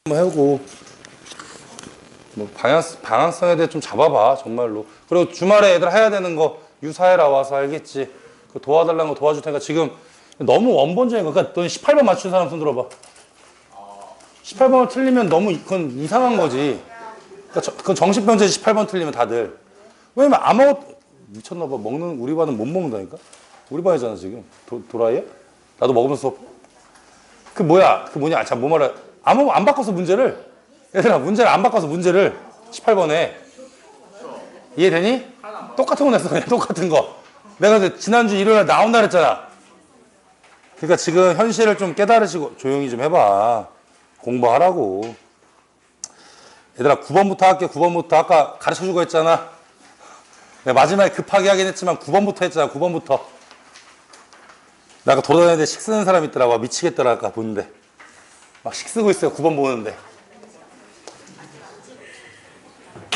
한번 해보고 뭐 방향성에 대해 좀 잡아봐 정말로. 그리고 주말에 애들 해야 되는 거 유사해라 와서 알겠지. 그 도와달라는 거 도와줄 테니까. 지금 너무 원본적인 거. 그러니까 너 18번 맞춘 사람 손 들어봐. 18번을 틀리면 너무 그건 이상한 거지. 그러니까 그건 정신병자지. 18번 틀리면 다들. 왜냐면 아무것도 미쳤나봐. 먹는 우리 반은 못 먹는다니까. 우리 반이잖아 지금. 도라이야? 나도 먹으면서 그 뭐냐 참 뭐 말해. 아무 안 바꿔서 문제를 얘들아 문제를 안 바꿔서 문제를 18번에 이해되니? 똑같은 거 냈어. 그냥 똑같은 거. 내가 지난주 일요일에 나온다 그랬잖아. 그러니까 지금 현실을 좀 깨달으시고 조용히 좀 해봐. 공부하라고. 얘들아 9번부터 할게. 9번부터 아까 가르쳐주고 했잖아. 내가 마지막에 급하게 하긴 했지만 9번부터 했잖아. 9번부터. 나 아까 돌아다니는데 식 쓰는 사람 있더라고. 미치겠더라 아까 보는데. 막 식 쓰고 있어요. 9번 보는데.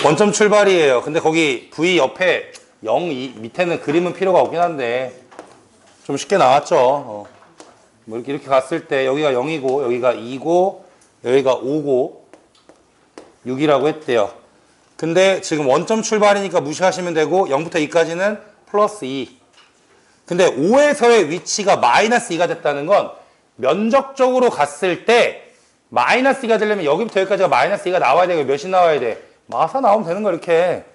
원점 출발이에요. 근데 거기 V 옆에 0, 2 밑에는 그림은 필요가 없긴 한데 좀 쉽게 나왔죠. 뭐 이렇게 갔을 때 여기가 0이고 여기가 2고 여기가 5고 6이라고 했대요. 근데 지금 원점 출발이니까 무시하시면 되고 0부터 2까지는 플러스 2. 근데 5에서의 위치가 마이너스 2가 됐다는 건 면적적으로 갔을 때 마이너스 2가 되려면 여기부터 여기까지가 마이너스 2가 나와야 되고 몇이 나와야 돼? 마사 나오면 되는 거야 이렇게.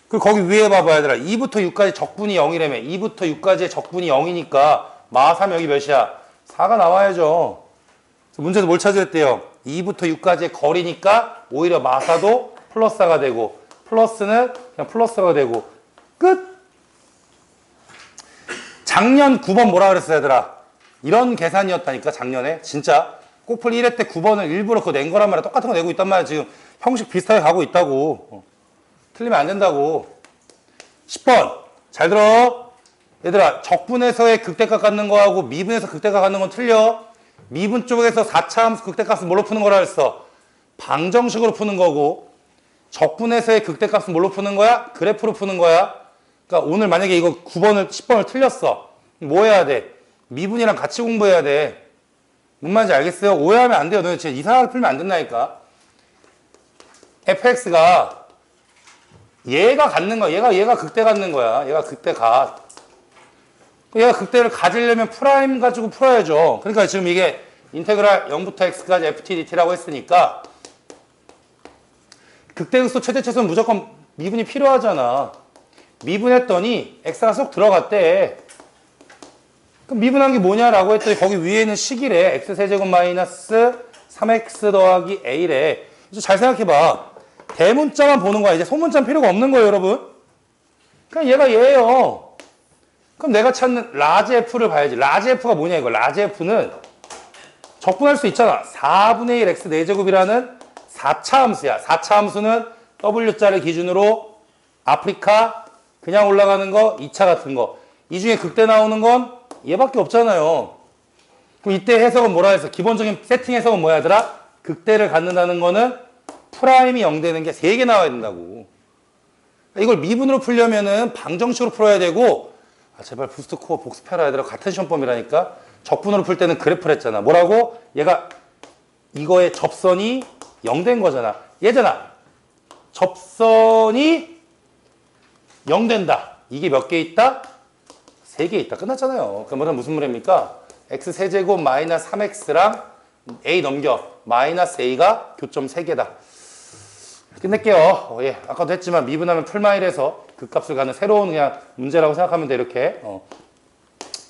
그리고 거기 위에 봐봐 얘들아. 2부터 6까지 적분이 0이라며. 2부터 6까지의 적분이 0이니까 마사면 여기 몇이야? 4가 나와야죠. 문제도 뭘 찾으랬대요? 2부터 6까지의 거리니까 오히려 마사도 플러스 4가 되고 플러스는 그냥 플러스가 되고 끝! 작년 9번 뭐라 그랬어 얘들아? 이런 계산이었다니까 작년에. 진짜 꼭풀 1회 때 9번을 일부러 그거 낸 거란 말이야. 똑같은 거 내고 있단 말이야. 지금 형식 비슷하게 가고 있다고. 틀리면 안 된다고. 10번 잘 들어. 얘들아 적분에서의 극대값 갖는 거하고 미분에서 극대값 갖는 건 틀려. 미분 쪽에서 4차 함수 극대값은 뭘로 푸는 거라 했어? 방정식으로 푸는 거고 적분에서의 극대값은 뭘로 푸는 거야? 그래프로 푸는 거야. 그러니까 오늘 만약에 이거 9번을 10번을 틀렸어. 뭐 해야 돼? 미분이랑 같이 공부해야 돼. 뭔 말인지 알겠어요? 오해하면 안 돼요. 너네 진짜 이상하게 풀면 안 된다니까. fx가 얘가 갖는 거야. 얘가 극대 갖는 거야. 얘가 극대 가. 얘가 극대를 가지려면 프라임 가지고 풀어야죠. 그러니까 지금 이게 인테그랄 0부터 x까지 ftdt라고 했으니까 극대극소 최대최소는 무조건 미분이 필요하잖아. 미분했더니 x가 쏙 들어갔대. 그럼 미분한 게 뭐냐라고 했더니 거기 위에는 식이래. x세제곱 마이너스 3x 더하기 a래. 잘 생각해봐. 대문자만 보는 거야. 이제 소문자는 필요가 없는 거예요, 여러분. 그냥 얘가 얘예요. 그럼 내가 찾는 라지 f를 봐야지. 라지 f가 뭐냐 이거. 라지 f는 적분할 수 있잖아. 4분의 1 x 4제곱이라는 4차 함수야. 4차 함수는 w자를 기준으로 아프리카 그냥 올라가는 거 2차 같은 거. 이 중에 극대 나오는 건 얘밖에 없잖아요. 그럼 이때 해석은 뭐라 해서 기본적인 세팅 해석은 뭐야 얘들아? 극대를 갖는다는 거는 프라임이 0 되는 게 3개 나와야 된다고. 이걸 미분으로 풀려면은 방정식으로 풀어야 되고 제발 부스트 코어 복습해라 얘들아. 같은 시험범위라니까. 적분으로 풀 때는 그래프를 했잖아. 뭐라고? 얘가 이거의 접선이 0 된 거잖아. 얘잖아. 접선이 0 된다. 이게 몇 개 있다? 3개 있다. 끝났잖아요. 그러면 무슨 말입니까? x세제곱 마이너스 3x랑 a 넘겨. 마이너스 a가 교점 3개다. 끝낼게요. 예, 아까도 했지만 미분하면 풀마일에서 극값을 가는 새로운 그냥 문제라고 생각하면 돼. 이렇게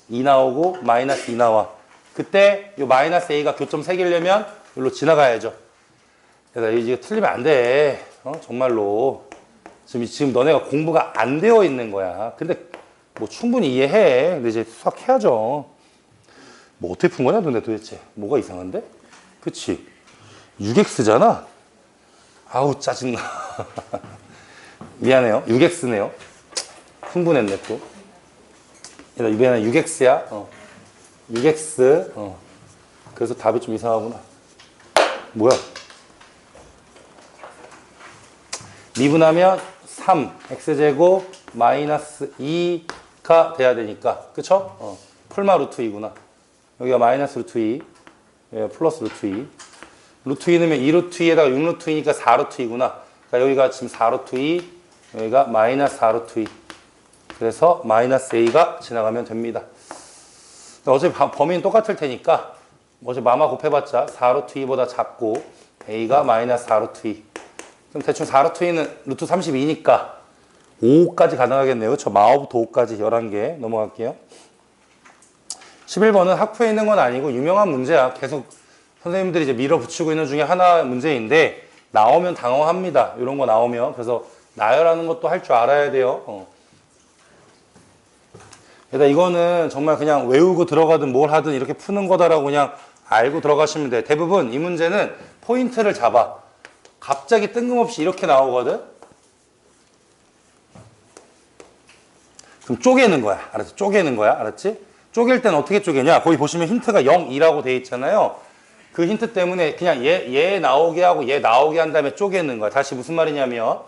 2 나오고 마이너스 2 나와. 그때 요 마이너스 a가 교점 3개려면 여기로 지나가야죠. 그래서 이거 틀리면 안 돼. 정말로. 지금 너네가 공부가 안 되어 있는 거야. 근데 뭐 충분히 이해해. 근데 이제 수학해야죠. 뭐 어떻게 푼 거냐 너네 도대체. 뭐가 이상한데? 그치? 6x잖아? 아우 짜증나. 미안해요. 6x네요. 흥분했네 또. 얘들아 6x야. 6x. 그래서 답이 좀 이상하구나. 뭐야? 미분하면 3 x제곱 마이너스 2가 돼야 되니까. 그쵸? 풀마 루트 2구나. 여기가 마이너스 루트 2, 여기가 플러스 루트 2. 루트 2 넣으면 2루트 2에다가 6루트 2니까 4루트 2구나. 그러니까 여기가 지금 4루트 2, 여기가 마이너스 4루트 2. 그래서 마이너스 a가 지나가면 됩니다. 어차피 범위는 똑같을 테니까 어차피 마마 곱해봤자 4루트 2보다 작고 a가 마이너스 4루트 2. 그럼 대충 4루트 2는 루트 32니까 5까지 가능하겠네요. 그렇죠? 마오부터 5까지 11개 넘어갈게요. 11번은 학부에 있는 건 아니고 유명한 문제야. 계속 선생님들이 이제 밀어붙이고 있는 중에 하나 문제인데 나오면 당황합니다. 이런 거 나오면. 그래서 나열하는 것도 할 줄 알아야 돼요. 일단 이거는 정말 그냥 외우고 들어가든 뭘 하든 이렇게 푸는 거다라고 그냥 알고 들어가시면 돼. 대부분 이 문제는 포인트를 잡아. 갑자기 뜬금없이 이렇게 나오거든. 그럼 쪼개는 거야. 알았지? 쪼개는 거야. 알았지? 쪼갤 때는 어떻게 쪼개냐? 거기 보시면 힌트가 0, 2라고 돼 있잖아요. 그 힌트 때문에 그냥 얘 나오게 하고 얘 나오게 한 다음에 쪼개는 거야. 다시 무슨 말이냐면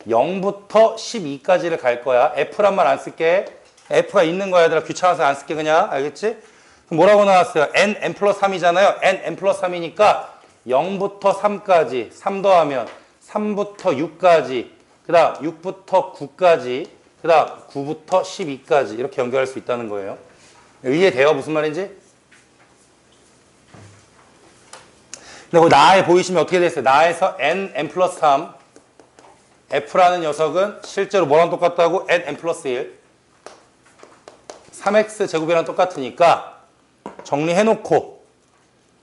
0부터 12까지를 갈 거야. F란 말 안 쓸게. F가 있는 거야. 얘들아 귀찮아서 안 쓸게 그냥. 알겠지? 그럼 뭐라고 나왔어요? n 플러스 3이잖아요. n 플러스 3이니까 0부터 3까지 3 더하면 3부터 6까지 그 다음 6부터 9까지 그 다음 9부터 12까지 이렇게 연결할 수 있다는 거예요. 이해돼요? 무슨 말인지? 근데 거기 나에 보이시면 어떻게 됐어요? 나에서 n 플러스 3 F라는 녀석은 실제로 뭐랑 똑같다고? n 플러스 1 3x 제곱이랑 똑같으니까 정리해놓고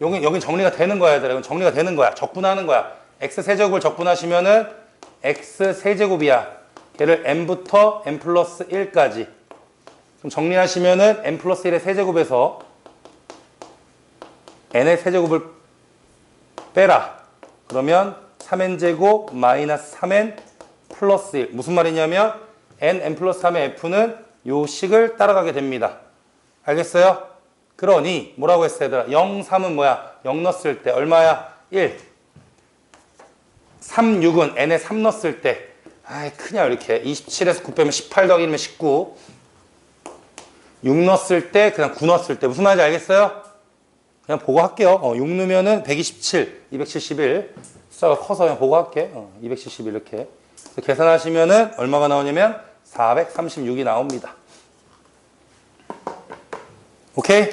여긴 정리가 되는 거야 얘들아. 이건 정리가 되는 거야. 적분하는 거야. x 세제곱을 적분하시면은 x 세제곱이야. 얘를 n부터 n 플러스 1까지 그럼 정리하시면은 n 플러스 1의 세제곱에서 n의 세제곱을 빼라. 그러면 3n제곱 마이너스 3n 플러스 1 무슨 말이냐면 n 플러스 3의 f는 요 식을 따라가게 됩니다. 알겠어요? 그러니 뭐라고 했어 얘들아? 0, 3은 뭐야? 0 넣었을 때 얼마야? 1 3, 6은 n에 3 넣었을 때 아이 크냐 이렇게 27에서 9 빼면 18 더하기 1이면 19 6 넣었을 때 그냥 9 넣었을 때 무슨 말인지 알겠어요? 그냥 보고 할게요. 6 넣으면은 127, 271 숫자가 커서 그냥 보고 할게. 271 이렇게 계산하시면은 얼마가 나오냐면 436이 나옵니다. 오케이?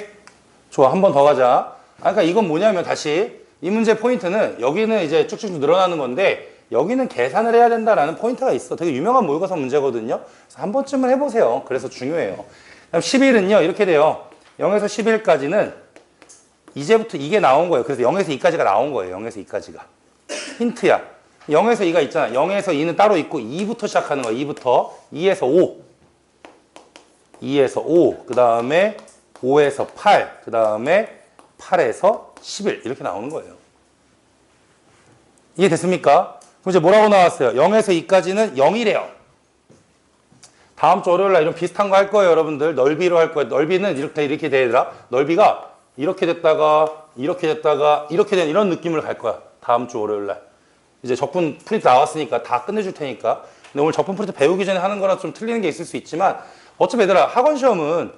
좋아. 한 번 더 가자. 그러니까 이건 뭐냐면 다시 이 문제 포인트는 여기는 이제 쭉쭉 늘어나는 건데 여기는 계산을 해야 된다라는 포인트가 있어. 되게 유명한 모의고사 문제거든요. 그래서 한 번쯤은 해보세요. 그래서 중요해요. 그다음 11은요. 이렇게 돼요. 0에서 11까지는 이제부터 이게 나온 거예요. 그래서 0에서 2까지가 나온 거예요. 0에서 2까지가. 힌트야. 0에서 2가 있잖아. 0에서 2는 따로 있고 2부터 시작하는 거야. 2부터. 2에서 5. 2에서 5. 그 다음에 5에서 8. 그 다음에 8에서 11. 이렇게 나오는 거예요. 이해됐습니까? 그럼 이제 뭐라고 나왔어요? 0에서 2까지는 0이래요. 다음 주 월요일 날 이런 비슷한 거 할 거예요, 여러분들. 넓이로 할 거예요. 넓이는 이렇게 되더라. 넓이가 이렇게 됐다가 이렇게 됐다가 이렇게 된 이런 느낌을 갈 거야. 다음 주 월요일 날. 이제 적분 프린트 나왔으니까 다 끝내줄 테니까. 근데 오늘 적분 프린트 배우기 전에 하는 거랑 좀 틀리는 게 있을 수 있지만 어차피 얘들아 학원 시험은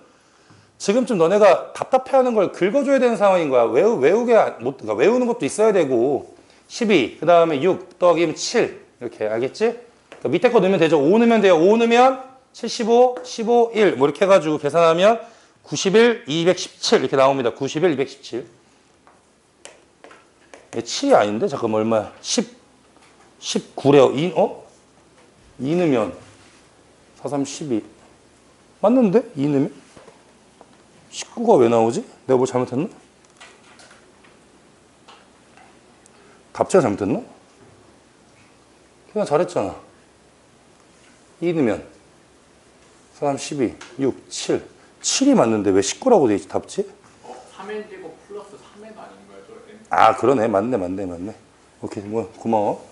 지금쯤 너네가 답답해하는 걸 긁어줘야 되는 상황인 거야. 그러니까 외우는 것도 있어야 되고 12, 그 다음에 6 더하기 7 이렇게 알겠지? 그러니까 밑에 거 넣으면 되죠. 5 넣으면 돼요. 5 넣으면 75, 15, 1 뭐 이렇게 해가지고 계산하면 91, 217 이렇게 나옵니다. 91, 217 얘 7이 아닌데? 잠깐만 얼마야? 19래요. 2 넣으면 4, 3, 12 맞는데? 2 넣으면? 19가 왜 나오지? 내가 뭘 잘못했나? 답지가 잘못됐나? 그냥 잘했잖아. 2 넣으면 4, 3, 12, 6, 7 7이 맞는데 왜 19라고 돼 있지 답지? 3n제곱 플러스 3n 아닌가요? 아 그러네. 맞네. 오케이 뭐 고마워.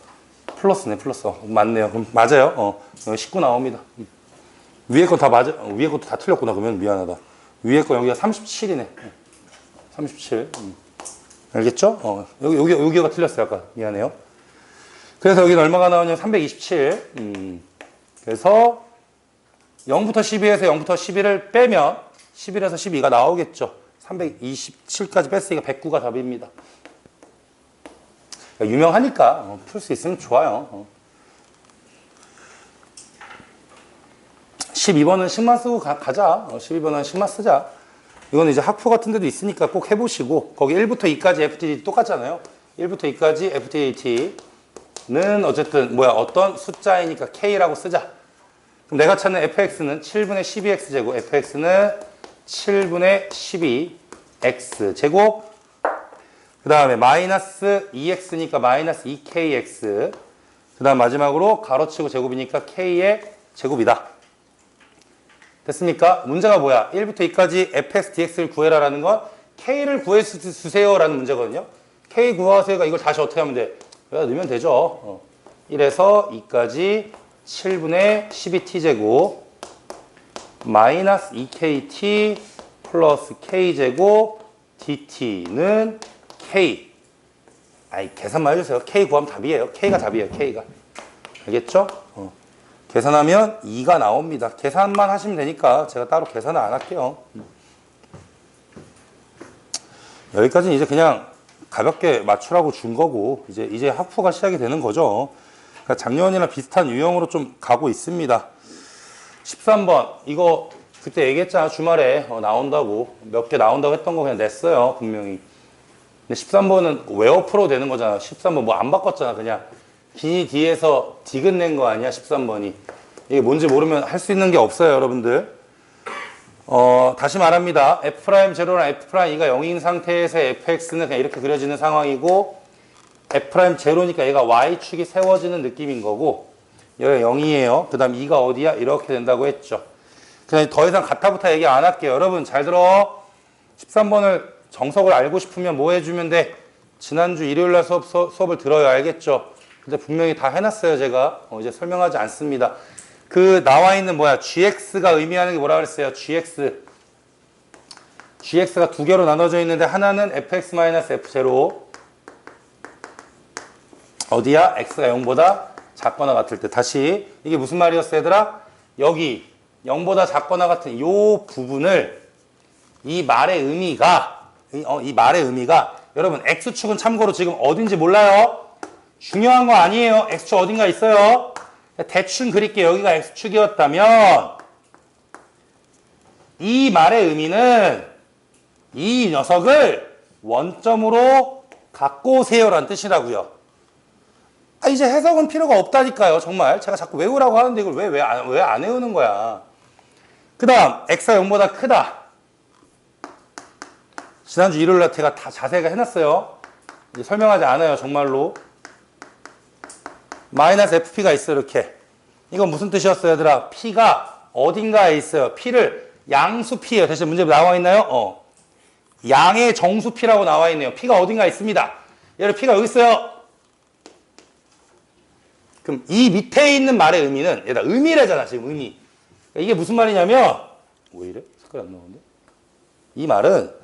플러스네 플러스. 맞네요. 그럼 맞아요. 19 나옵니다. 위에 거 다 맞아. 위에 것도 다 틀렸구나. 그러면 미안하다. 위에 거 여기가 37이네. 37. 알겠죠? 여기가 틀렸어요. 아까 미안해요. 그래서 여기는 얼마가 나오냐면 327. 그래서 0부터 12에서 0부터 11을 빼면 11에서 12가 나오겠죠. 327까지 뺐으니까 109가 답입니다. 유명하니까 풀 수 있으면 좋아요. 12번은 식만 쓰고 가자. 12번은 식만 쓰자. 이거는 이제 학부 같은 데도 있으니까 꼭 해보시고, 거기 1부터 2까지 FTDT 똑같잖아요. 1부터 2까지 FTDT는 어쨌든 어떤 숫자이니까 K라고 쓰자. 그럼 내가 찾는 fx는 7분의 12x제곱, fx는 7분의 12x제곱, 그 다음에 마이너스 2x니까 마이너스 2kx, 그 다음 마지막으로 가로치고 제곱이니까 k의 제곱이다. 됐습니까? 문제가 뭐야? 1부터 2까지 fx, dx를 구해라 라는 건 k를 구해주세요 라는 문제거든요. k 구하세요가 이걸 다시 어떻게 하면 돼? 여기다 넣으면 되죠. 1에서 2까지 7분의 12t제곱 마이너스 2kt 플러스 k제곱 dt는 k. 계산만 해주세요. k 구하면 답이에요. k가 답이에요. k가. 알겠죠? 계산하면 2가 나옵니다. 계산만 하시면 되니까 제가 따로 계산을 안 할게요. 여기까지는 이제 그냥 가볍게 맞추라고 준 거고, 이제 학부가 시작이 되는 거죠. 그러니까 작년이랑 비슷한 유형으로 좀 가고 있습니다. 13번, 이거 그때 얘기했잖아. 주말에 나온다고. 몇 개 나온다고 했던 거 그냥 냈어요. 분명히. 근데 13번은 웨어프로 되는 거잖아. 13번 뭐 안 바꿨잖아. 그냥 기니 D에서 디귿 낸 거 아니야. 13번이. 이게 뭔지 모르면 할 수 있는 게 없어요. 여러분들. 다시 말합니다. F'0랑 F'2가 0인 상태에서의 fx는 그냥 이렇게 그려지는 상황이고, F'0니까 얘가 y축이 세워지는 느낌인 거고, 여기가 0이에요. 그 다음 2가 어디야? 이렇게 된다고 했죠. 그냥 더 이상 가타부타 얘기 안 할게요. 여러분 잘 들어. 13번을 정석을 알고 싶으면 뭐 해주면 돼? 지난주 일요일날 수업을 들어요. 알겠죠? 근데 분명히 다 해놨어요. 제가 이제 설명하지 않습니다. 그 나와 있는 gx가 의미하는 게 뭐라 그랬어요? gx가 두 개로 나눠져 있는데 하나는 fx-f0 어디야? x가 0보다 작거나 같을 때. 다시 이게 무슨 말이었어 얘들아? 여기 0보다 작거나 같은 이 부분을 이 말의 의미가 여러분 x축은 참고로 지금 어딘지 몰라요? 중요한 거 아니에요. x축 어딘가 있어요. 대충 그릴게요. 여기가 x축이었다면 이 말의 의미는 이 녀석을 원점으로 갖고 오세요 라는 뜻이라고요. 이제 해석은 필요가 없다니까요. 정말 제가 자꾸 외우라고 하는데 이걸 왜 안 외우는 거야. 그 다음 x가 0보다 크다. 지난주 일요일날 제가 다 자세하게 해놨어요. 이제 설명하지 않아요. 정말로. 마이너스 fp가 있어요. 이렇게. 이건 무슨 뜻이었어요 얘들아? p가 어딘가에 있어요. p를 양수 p예요. 대신 문제 나와 있나요? 양의 정수 p라고 나와 있네요. p가 어딘가에 있습니다. 얘를 p가 여기 있어요. 그럼 이 밑에 있는 말의 의미는 얘들아 의미래잖아. 지금 의미. 이게 무슨 말이냐면 왜 이래? 색깔이 안 나오는데? 이 말은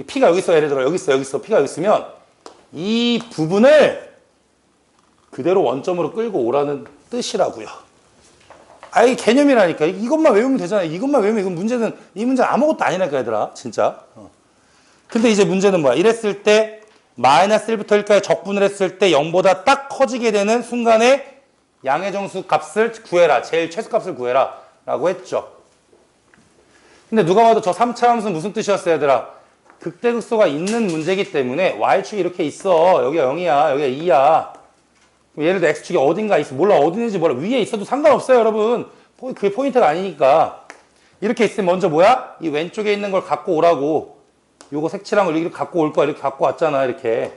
p가 여기 있어. 예를 들어 여기 있어. p가 여기 있으면 이 부분을 그대로 원점으로 끌고 오라는 뜻이라고요. 이 개념이라니까. 이것만 외우면 되잖아. 이것만 외우면 이건 문제는 이 문제는 아무것도 아니라니까 얘들아. 진짜. 근데 이제 문제는 뭐야? 이랬을 때 마이너스 1부터 1까지 적분을 했을 때 0보다 딱 커지게 되는 순간에 양의 정수 값을 구해라. 제일 최소값을 구해라. 라고 했죠. 근데 누가 봐도 저 3차 함수는 무슨 뜻이었어요 얘들아? 극대극소가 있는 문제이기 때문에 y축이 이렇게 있어. 여기가 0이야. 여기가 2야. 예를 들어 x축이 어딘가 있어. 몰라. 어딘지 몰라. 위에 있어도 상관없어요 여러분. 그게 포인트가 아니니까. 이렇게 있으면 먼저 뭐야? 이 왼쪽에 있는 걸 갖고 오라고. 요거 색칠한 걸 이렇게 갖고 올 거야. 이렇게 갖고 왔잖아. 이렇게.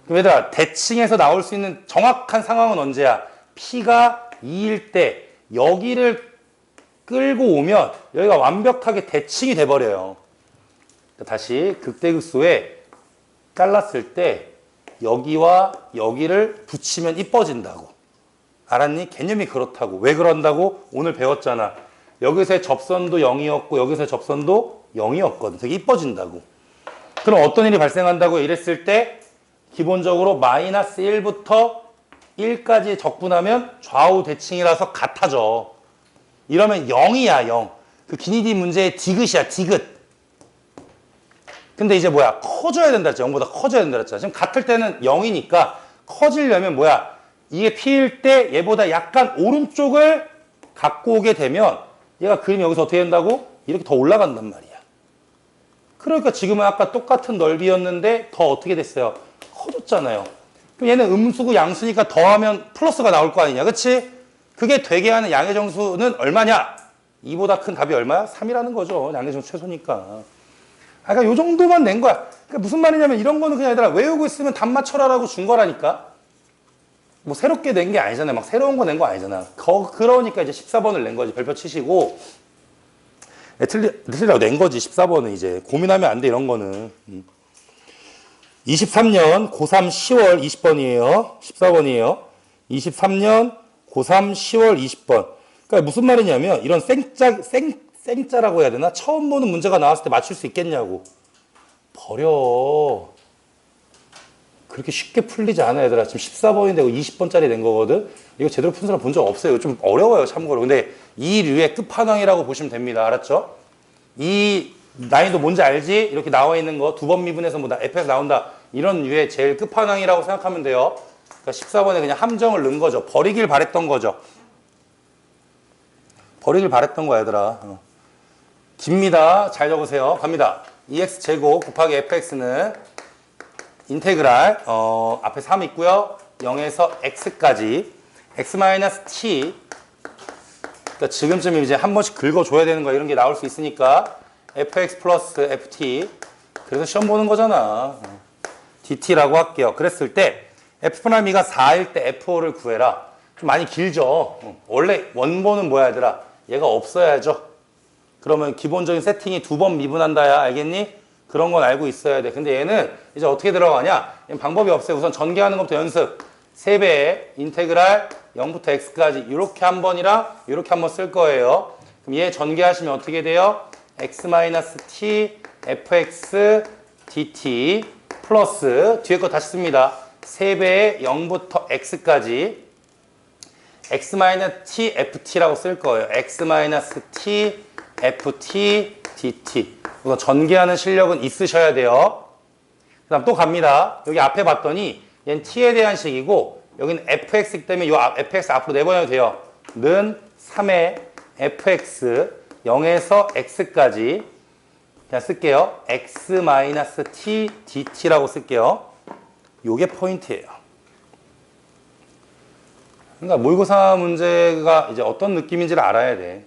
그럼 얘들아 대칭에서 나올 수 있는 정확한 상황은 언제야? p가 2일 때 여기를 끌고 오면 여기가 완벽하게 대칭이 돼버려요. 다시 극대극소에 잘랐을 때 여기와 여기를 붙이면 이뻐진다고. 알았니? 개념이 그렇다고. 왜 그런다고? 오늘 배웠잖아. 여기서의 접선도 0이었고 여기서의 접선도 0이었거든. 되게 이뻐진다고. 그럼 어떤 일이 발생한다고? 이랬을 때 기본적으로 마이너스 1부터 1까지 적분하면 좌우 대칭이라서 같아져. 이러면 0이야 0. 그 기니디 문제의 디귿이야 디귿. 근데 이제 뭐야? 커져야 된다 했잖아. 0보다 커져야 된다 했잖아. 지금 같을 때는 0이니까 커지려면 뭐야? 이게 P일 때 얘보다 약간 오른쪽을 갖고 오게 되면 얘가 그림이 여기서 어떻게 된다고? 이렇게 더 올라간단 말이야. 그러니까 지금은 아까 똑같은 넓이였는데 더 어떻게 됐어요? 커졌잖아요. 그럼 얘는 음수고 양수니까 더하면 플러스가 나올 거 아니냐. 그치? 그게 되게 하는 양의 정수는 얼마냐? 2보다 큰 답이 얼마야? 3이라는 거죠. 양의 정수 최소니까. 그러니까 요 정도만 낸 거야. 그러니까 무슨 말이냐면 이런 거는 그냥 얘들아 외우고 있으면 답 맞춰라라고 준 거라니까. 뭐 새롭게 낸 게 아니잖아요. 막 새로운 거 낸 거 아니잖아. 그러니까 이제 14번을 낸 거지. 별표 치시고. 틀리라고 낸 거지. 14번은 이제. 고민하면 안 돼, 이런 거는. 23년 고3 10월 20번이에요. 14번이에요. 23년 고3 10월 20번. 그러니까 무슨 말이냐면 이런 생짜라고 해야 되나? 처음 보는 문제가 나왔을 때 맞출 수 있겠냐고. 버려. 그렇게 쉽게 풀리지 않아, 얘들아. 지금 14번인데 20번짜리 낸 거거든? 이거 제대로 푼 사람 본 적 없어요. 좀 어려워요, 참고로. 근데 이 류의 끝판왕이라고 보시면 됩니다. 알았죠? 이 난이도 뭔지 알지? 이렇게 나와 있는 거 두 번 미분해서 뭐 fx 나온다. 이런 류의 제일 끝판왕이라고 생각하면 돼요. 그러니까 14번에 그냥 함정을 넣은 거죠. 버리길 바랬던 거죠. 버리길 바랬던 거야, 얘들아. 깁니다. 잘 적으세요. 갑니다. 2x제곱 곱하기 fx는 인테그랄 앞에 3 있고요. 0에서 x까지 x-t. 그러니까 지금쯤 이제 한 번씩 긁어줘야 되는 거야. 이런 게 나올 수 있으니까 fx 플러스 ft. 그래서 시험 보는 거잖아. dt라고 할게요. 그랬을 때 f'E가 4일 때 f5를 구해라. 좀 많이 길죠. 원래 원본은 뭐야, 얘들아? 얘가 없어야죠. 그러면 기본적인 세팅이 두 번 미분한다야. 알겠니? 그런 건 알고 있어야 돼. 근데 얘는 이제 어떻게 들어가냐? 얘는 방법이 없어요. 우선 전개하는 것부터 연습. 3배의 인테그랄 0부터 x까지 이렇게 한 번이랑 이렇게 한 번 쓸 거예요. 그럼 얘 전개하시면 어떻게 돼요? x-t fx dt 플러스 뒤에 거 다시 씁니다. 3배의 0부터 x까지 x-t ft라고 쓸 거예요. x-t ft dt. 우선 전개하는 실력은 있으셔야 돼요. 그 다음 또 갑니다. 여기 앞에 봤더니 얘는 t에 대한 식이고 여기는 fx이기 때문에 이 fx 앞으로 내보내도 돼요. 는 3의 fx 0에서 x까지 그냥 쓸게요. x-t dt라고 쓸게요. 요게 포인트예요. 그러니까 모의고사 문제가 이제 어떤 느낌인지를 알아야 돼.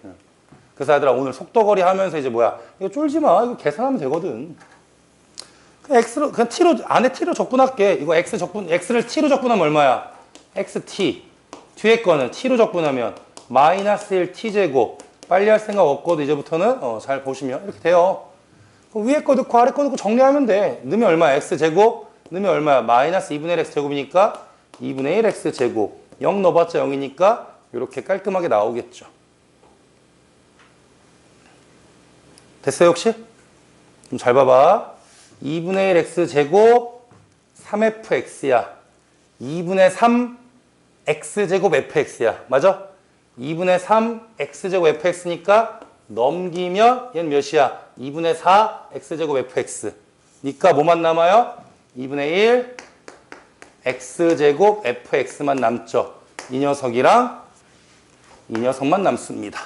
그래서 얘들아 오늘 속도거리 하면서 이제 뭐야 이거 쫄지 마. 이거 계산하면 되거든. 그냥 x로 그냥 t로 안에 t로 적분할게. 이거 x를 t로 적분하면 얼마야? xt. 뒤에 거는 t로 적분하면 마이너스 1 t제곱. 빨리 할 생각 없거든. 이제부터는 잘 보시면 이렇게 돼요. 위에 거 넣고 아래 거 넣고 정리하면 돼. 넣으면 얼마야? x제곱. 넣으면 얼마야? 마이너스 2분의 1 x제곱이니까 2분의 1 x제곱. 0 넣어봤자 0이니까 이렇게 깔끔하게 나오겠죠. 됐어요, 혹시? 좀 잘 봐봐. 2분의 1 x제곱 3fx야. 2분의 3 x제곱 fx야. 맞아? 2분의 3 x제곱 fx니까 넘기면 얘는 몇이야? 2분의 4 x제곱 fx. 니까 뭐만 남아요? 2분의 1 x제곱 fx만 남죠. 이 녀석이랑 이 녀석만 남습니다.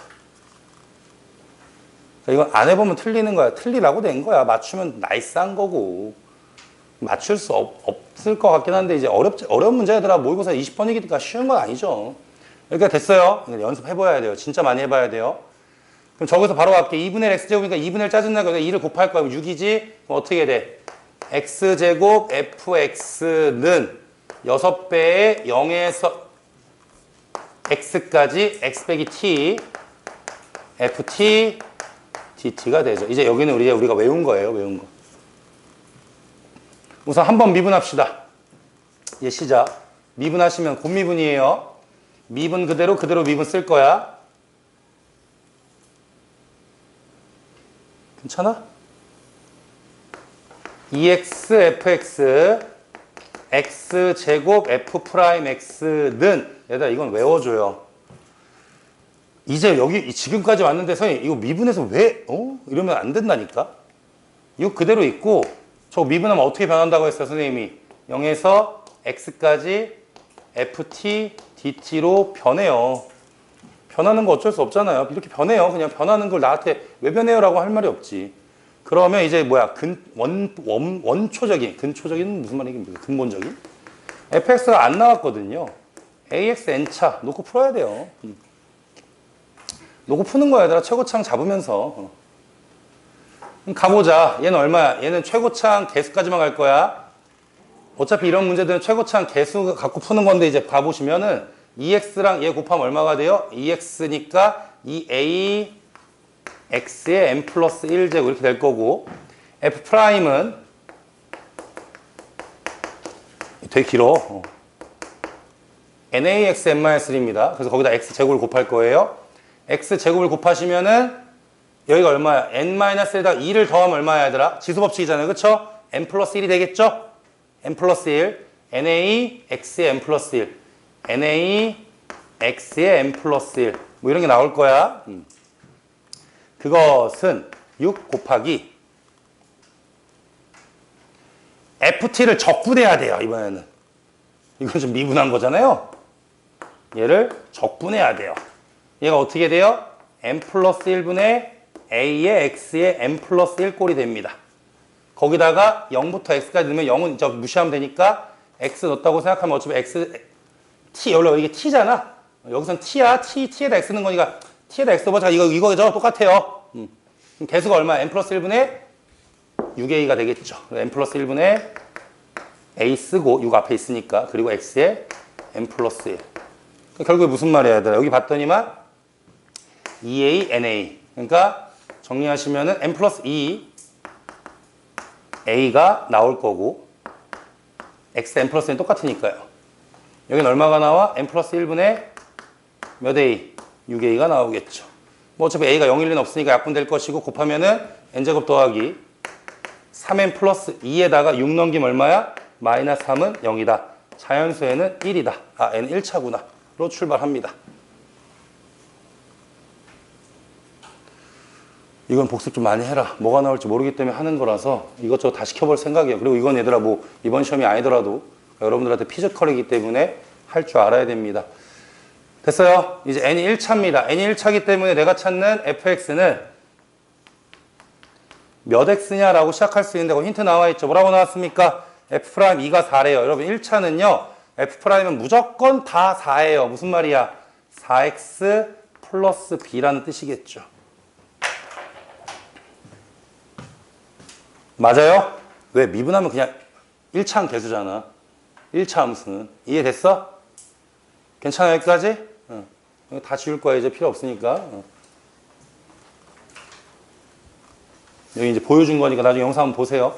이건 안 해보면 틀리는 거야. 틀리라고 된 거야. 맞추면 나이스한 거고. 맞출 수 없을 것 같긴 한데 이제 어려운 문제들아 모의고사 20번이니까 쉬운 건 아니죠. 여기가 됐어요. 연습해봐야 돼요. 진짜 많이 해봐야 돼요. 그럼 저기서 바로 갈게. 2분의 1 x제곱이니까 2분의 1 짜증나게 2를 곱할 거야. 6이지? 그럼 어떻게 돼? x제곱 fx는 6배의 0에서 x까지 x 빼기 t ft dt가 되죠. 이제 여기는 우리가 외운 거예요. 외운 거. 우선 한번 미분합시다. 이제 시작. 미분하시면 곱미분이에요. 미분 그대로 미분 쓸 거야. 괜찮아? 2x fx x제곱 f'x는 얘들아 이건 외워줘요. 이제 여기 지금까지 왔는데 선생님 이거 미분해서 왜 이러면 안 된다니까. 이거 그대로 있고 저거 미분하면 어떻게 변한다고 했어요, 선생님이? 0에서 x까지 ft dt로 변해요. 변하는 거 어쩔 수 없잖아요. 이렇게 변해요. 그냥 변하는 걸 나한테 왜 변해요? 라고 할 말이 없지. 그러면 이제 뭐야? 원초적인, 근초적인 무슨 말이겠습니까? 근본적인? fx가 안 나왔거든요. ax n차 놓고 풀어야 돼요. 놓고 푸는 거야, 얘들아. 최고창 잡으면서. 가보자. 얘는 얼마야? 얘는 최고창 개수까지만 갈 거야. 어차피 이런 문제들은 최고창 개수 갖고 푸는 건데 이제 봐보시면은 2x랑 얘 곱하면 얼마가 돼요? 2x니까 2a x의 n 플러스 1제곱 이렇게 될 거고 f'은 되게 길어. nax n-3입니다. 그래서 거기다 x제곱을 곱할 거예요. x제곱을 곱하시면은 여기가 얼마야? n-1에다가 2를 더하면 얼마야, 얘들아? 지수법칙이잖아요. 그쵸? n 플러스 1이 되겠죠? n 플러스 1, na x의 n 플러스 1, na x의 n 플러스 1. 뭐 이런 게 나올 거야. 그것은 6 곱하기 ft를 적분해야 돼요, 이번에는. 이건 좀 미분한 거잖아요. 얘를 적분해야 돼요. 얘가 어떻게 돼요? n 플러스 1분의 a의 x의 n 플러스 1 꼴이 됩니다. 거기다가 0부터 x까지 넣으면 0은 저 무시하면 되니까 x 넣었다고 생각하면 어차피 x, t, 원래 이게 t잖아. 여기선 t야. t에다 x 넣은 거니까 t에다 x 넣어봐. 이거죠. 똑같아요. 그럼 개수가 얼마야? n 플러스 1분의 6a가 되겠죠. n 플러스 1분의 a 쓰고 6 앞에 있으니까 그리고 x의 n 플러스 1. 결국에 무슨 말이야, 얘들아? 여기 봤더니만 2a, na. 그러니까 정리하시면은 n 플러스 2 a가 나올 거고 x n 플러스 1은 똑같으니까요. 여기는 얼마가 나와? n 플러스 1분의 몇 a? 6a가 나오겠죠. 뭐 어차피 a가 0일 리는 없으니까 약분될 것이고 곱하면은 n제곱 더하기 3n 플러스 2에다가 6 넘기면 얼마야? 마이너스 3은 0이다. 자연수에는 1이다. 아, n은 1차구나. 로 출발합니다. 이건 복습 좀 많이 해라. 뭐가 나올지 모르기 때문에 하는 거라서 이것저것 다 시켜볼 생각이에요. 그리고 이건 얘들아 뭐 이번 시험이 아니더라도 여러분들한테 피지컬이기 때문에 할 줄 알아야 됩니다. 됐어요? 이제 n이 1차입니다. n이 1차이기 때문에 내가 찾는 fx는 몇 x냐라고 시작할 수 있는데 힌트 나와 있죠. 뭐라고 나왔습니까? f'2가 4래요. 여러분 1차는요. f'은 무조건 다 4예요. 무슨 말이야? 4x 플러스 b라는 뜻이겠죠. 맞아요? 왜? 미분하면 그냥 1차항 개수잖아. 1차 함수는. 이해됐어? 괜찮아, 여기까지? 응. 다 지울 거야. 이제 필요 없으니까. 여기 이제 보여준 거니까 나중에 영상 한번 보세요.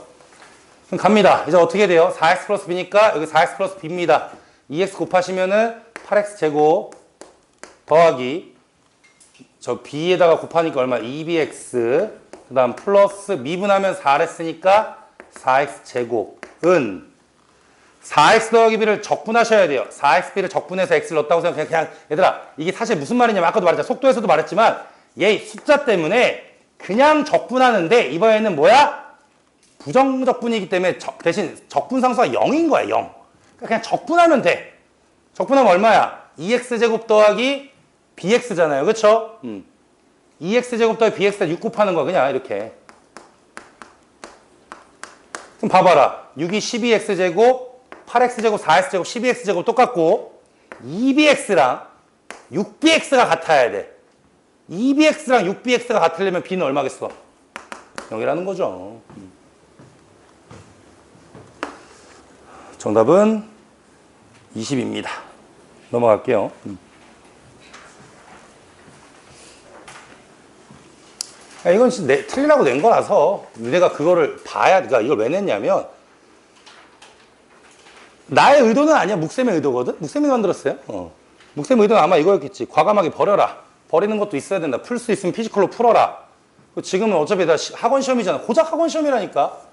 그럼 갑니다. 이제 어떻게 돼요? 4x 플러스 b니까 여기 4x 플러스 b입니다. 2x 곱하시면은 8x 제곱 더하기 저 b에다가 곱하니까 얼마? 2bx 그 다음 플러스 미분하면 4를 했으니까 4x 제곱은 4x 더하기 b를 적분하셔야 돼요. 4x b를 적분해서 x를 넣었다고 생각해. 그냥 얘들아 이게 사실 무슨 말이냐면 아까도 말했잖아. 속도에서도 말했지만 얘 숫자 때문에 그냥 적분하는데 이번에는 뭐야? 부정적분이기 때문에 대신 적분상수가 0인 거야. 0. 그러니까 그냥 적분하면 돼. 적분하면 얼마야? 2x제곱 더하기 bx잖아요. 그쵸? 2x제곱 더하기 bx에다 6 곱하는 거야. 그냥 이렇게. 그럼 봐봐라. 6이 12x제곱, 8x제곱, 4x제곱, 12x제곱 똑같고 2bx랑 6bx가 같아야 돼. 2bx랑 6bx가 같으려면 b는 얼마겠어? 0이라는 거죠. 정답은 20입니다. 넘어갈게요. 이건 진짜 틀리라고 낸 거라서 내가 그거를 봐야, 그러니까 이걸 왜 냈냐면 나의 의도는 아니야. 묵쌤의 의도거든. 묵쌤이 만들었어요. 묵쌤의 의도는 아마 이거였겠지. 과감하게 버려라. 버리는 것도 있어야 된다. 풀 수 있으면 피지컬로 풀어라. 지금은 어차피 다 학원 시험이잖아. 고작 학원 시험이라니까.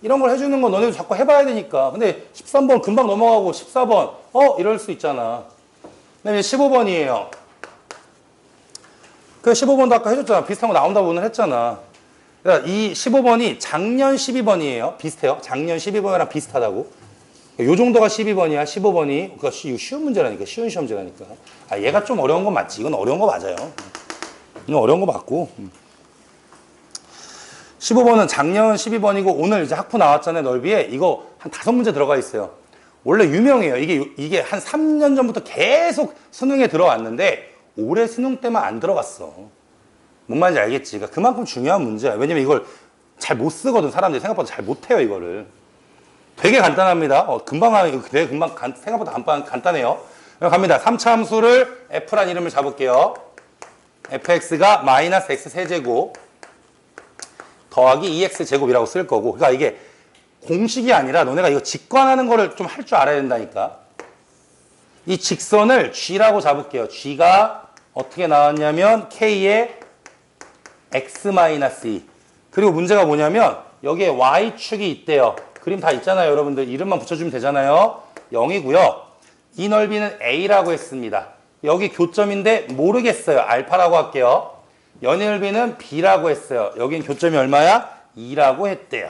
이런 걸 해주는 건 너네도 자꾸 해봐야 되니까. 근데 13번 금방 넘어가고 14번 이럴 수 있잖아. 그다음에 15번이에요. 그 15번도 아까 해줬잖아. 비슷한 거 나온다고 오늘 했잖아. 그러니까 이 15번이 작년 12번이에요. 비슷해요. 작년 12번이랑 비슷하다고. 요 정도가 12번이야. 15번이. 그러니까 쉬운 문제라니까. 쉬운 시험제라니까. 아, 얘가 좀 어려운 건 맞지. 이건 어려운 거 맞아요. 이건 어려운 거 맞고. 15번은 작년 12번이고 오늘 이제 학부 나왔잖아요. 넓이에. 이거 한 5문제 들어가 있어요. 원래 유명해요. 이게 한 3년 전부터 계속 수능에 들어왔는데 올해 수능 때만 안 들어갔어. 뭔 말인지 알겠지? 그러니까 그만큼 중요한 문제야. 왜냐면 이걸 잘 못 쓰거든. 사람들이 생각보다 잘 못해요. 이거를. 되게 간단합니다. 생각보다 간단해요. 갑니다. 3차 함수를 f란 이름을 잡을게요. fx가 마이너스 x 세제곱 더하기 2x 제곱이라고 쓸 거고. 그러니까 이게 공식이 아니라 너네가 이거 직관하는 거를 좀 할 줄 알아야 된다니까. 이 직선을 g라고 잡을게요. g가 어떻게 나왔냐면 k의 x-2. 그리고 문제가 뭐냐면 여기에 y축이 있대요. 그림 다 있잖아요. 여러분들 이름만 붙여주면 되잖아요. 0이고요. 이 넓이는 a라고 했습니다. 여기 교점인데 모르겠어요. 알파라고 할게요. 연의 넓이는 b라고 했어요. 여긴 교점이 얼마야? 2라고 했대요.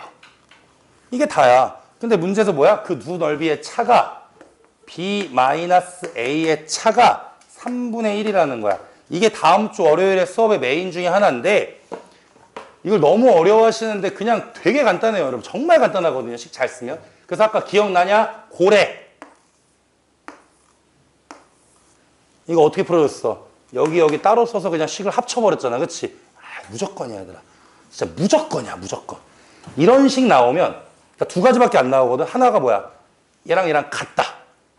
이게 다야. 근데 문제에서 뭐야? 그 두 넓이의 차가 b-a의 차가 3분의 1이라는 거야. 이게 다음 주 월요일에 수업의 메인 중에 하나인데 이걸 너무 어려워하시는데 그냥 되게 간단해요. 여러분 정말 간단하거든요. 식 잘 쓰면. 그래서 아까 기억나냐? 고래. 이거 어떻게 풀어줬어? 여기 따로 써서 그냥 식을 합쳐버렸잖아. 그치? 아, 무조건이야 얘들아. 진짜 무조건이야 무조건. 이런 식 나오면 그러니까 두 가지밖에 안 나오거든. 하나가 뭐야? 얘랑 같다.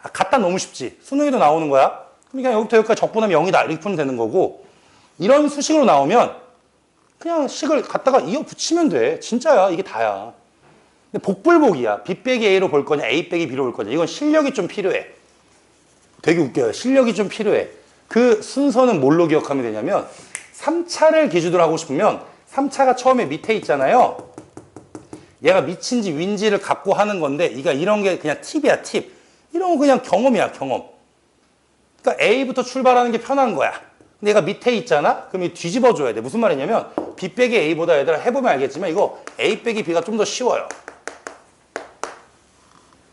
아, 같다 너무 쉽지. 수능에도 나오는 거야. 그럼 그냥 여기부터 여기까지 적분하면 0이다. 이렇게 풀면 되는 거고 이런 수식으로 나오면 그냥 식을 갖다가 이어 붙이면 돼. 진짜야. 이게 다야. 근데 복불복이야. B 빼기 A로 볼 거냐 A 빼기 B로 볼 거냐. 이건 실력이 좀 필요해. 되게 웃겨요. 실력이 좀 필요해. 그 순서는 뭘로 기억하면 되냐면 3차를 기준으로 하고 싶으면 3차가 처음에 밑에 있잖아요. 얘가 밑인지 윈지를 갖고 하는 건데 이런 게 그냥 팁이야. 팁. 이런 거 그냥 경험이야. 경험. 그러니까 A부터 출발하는 게 편한 거야. 근데 얘가 밑에 있잖아? 그럼 이 뒤집어줘야 돼. 무슨 말이냐면 B 빼기 A보다 얘들아 해보면 알겠지만 이거 A 빼기 B가 좀 더 쉬워요.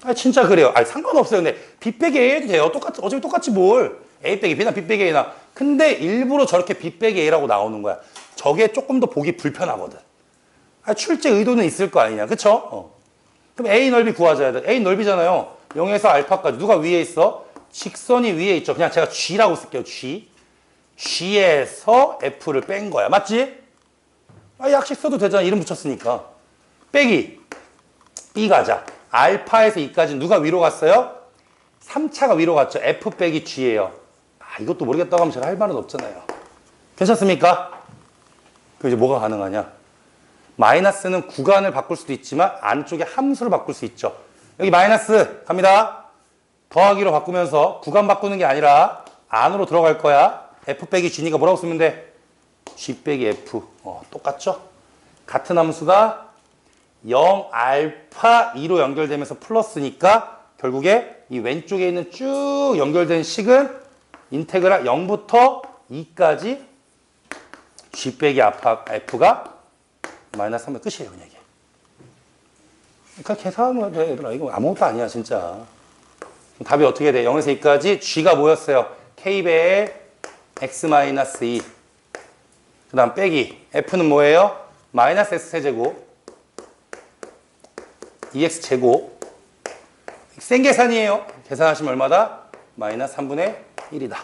아 진짜 그래요. 아 상관없어요. 근데 B 빼기 A 해도 돼요. 어차피 똑같이 뭘. A 빼기 B나 B 빼기 A나. 근데 일부러 저렇게 B 빼기 A라고 나오는 거야. 저게 조금 더 보기 불편하거든. 아, 출제 의도는 있을 거 아니냐. 그쵸? 그럼 A 넓이 구하자. A 넓이잖아요. 0에서 알파까지. 누가 위에 있어? 직선이 위에 있죠. 그냥 제가 G라고 쓸게요. G에서 F를 뺀 거야. 맞지? 아, 약식 써도 되잖아. 이름 붙였으니까. 빼기. B 가자. 알파에서 2까지 누가 위로 갔어요? 3차가 위로 갔죠. F 빼기 G예요. 아, 이것도 모르겠다고 하면 제가 할 말은 없잖아요. 괜찮습니까? 그럼 이제 뭐가 가능하냐? 마이너스는 구간을 바꿀 수도 있지만 안쪽에 함수를 바꿀 수 있죠. 여기 마이너스 갑니다. 더하기로 바꾸면서 구간 바꾸는 게 아니라 안으로 들어갈 거야. F 빼기 G니까 뭐라고 쓰면 돼? G 빼기 F. 똑같죠? 같은 함수가 0 알파 2로 연결되면서 플러스니까 결국에 이 왼쪽에 있는 쭉 연결된 식은 인테그랄 0부터 2까지 G 빼기 F가 마이너스 3면 끝이에요. 그냥 이게. 그러니까 계산하면 돼. 얘들아. 이거 아무것도 아니야 진짜. 답이 어떻게 돼? 0에서 2까지 G가 뭐였어요? K배의 X-2. 그 다음 빼기. F는 뭐예요? 마이너스 X세제곱 2X제곱. 센 계산이에요. 계산하시면 얼마다? 마이너스 3분의 1이다.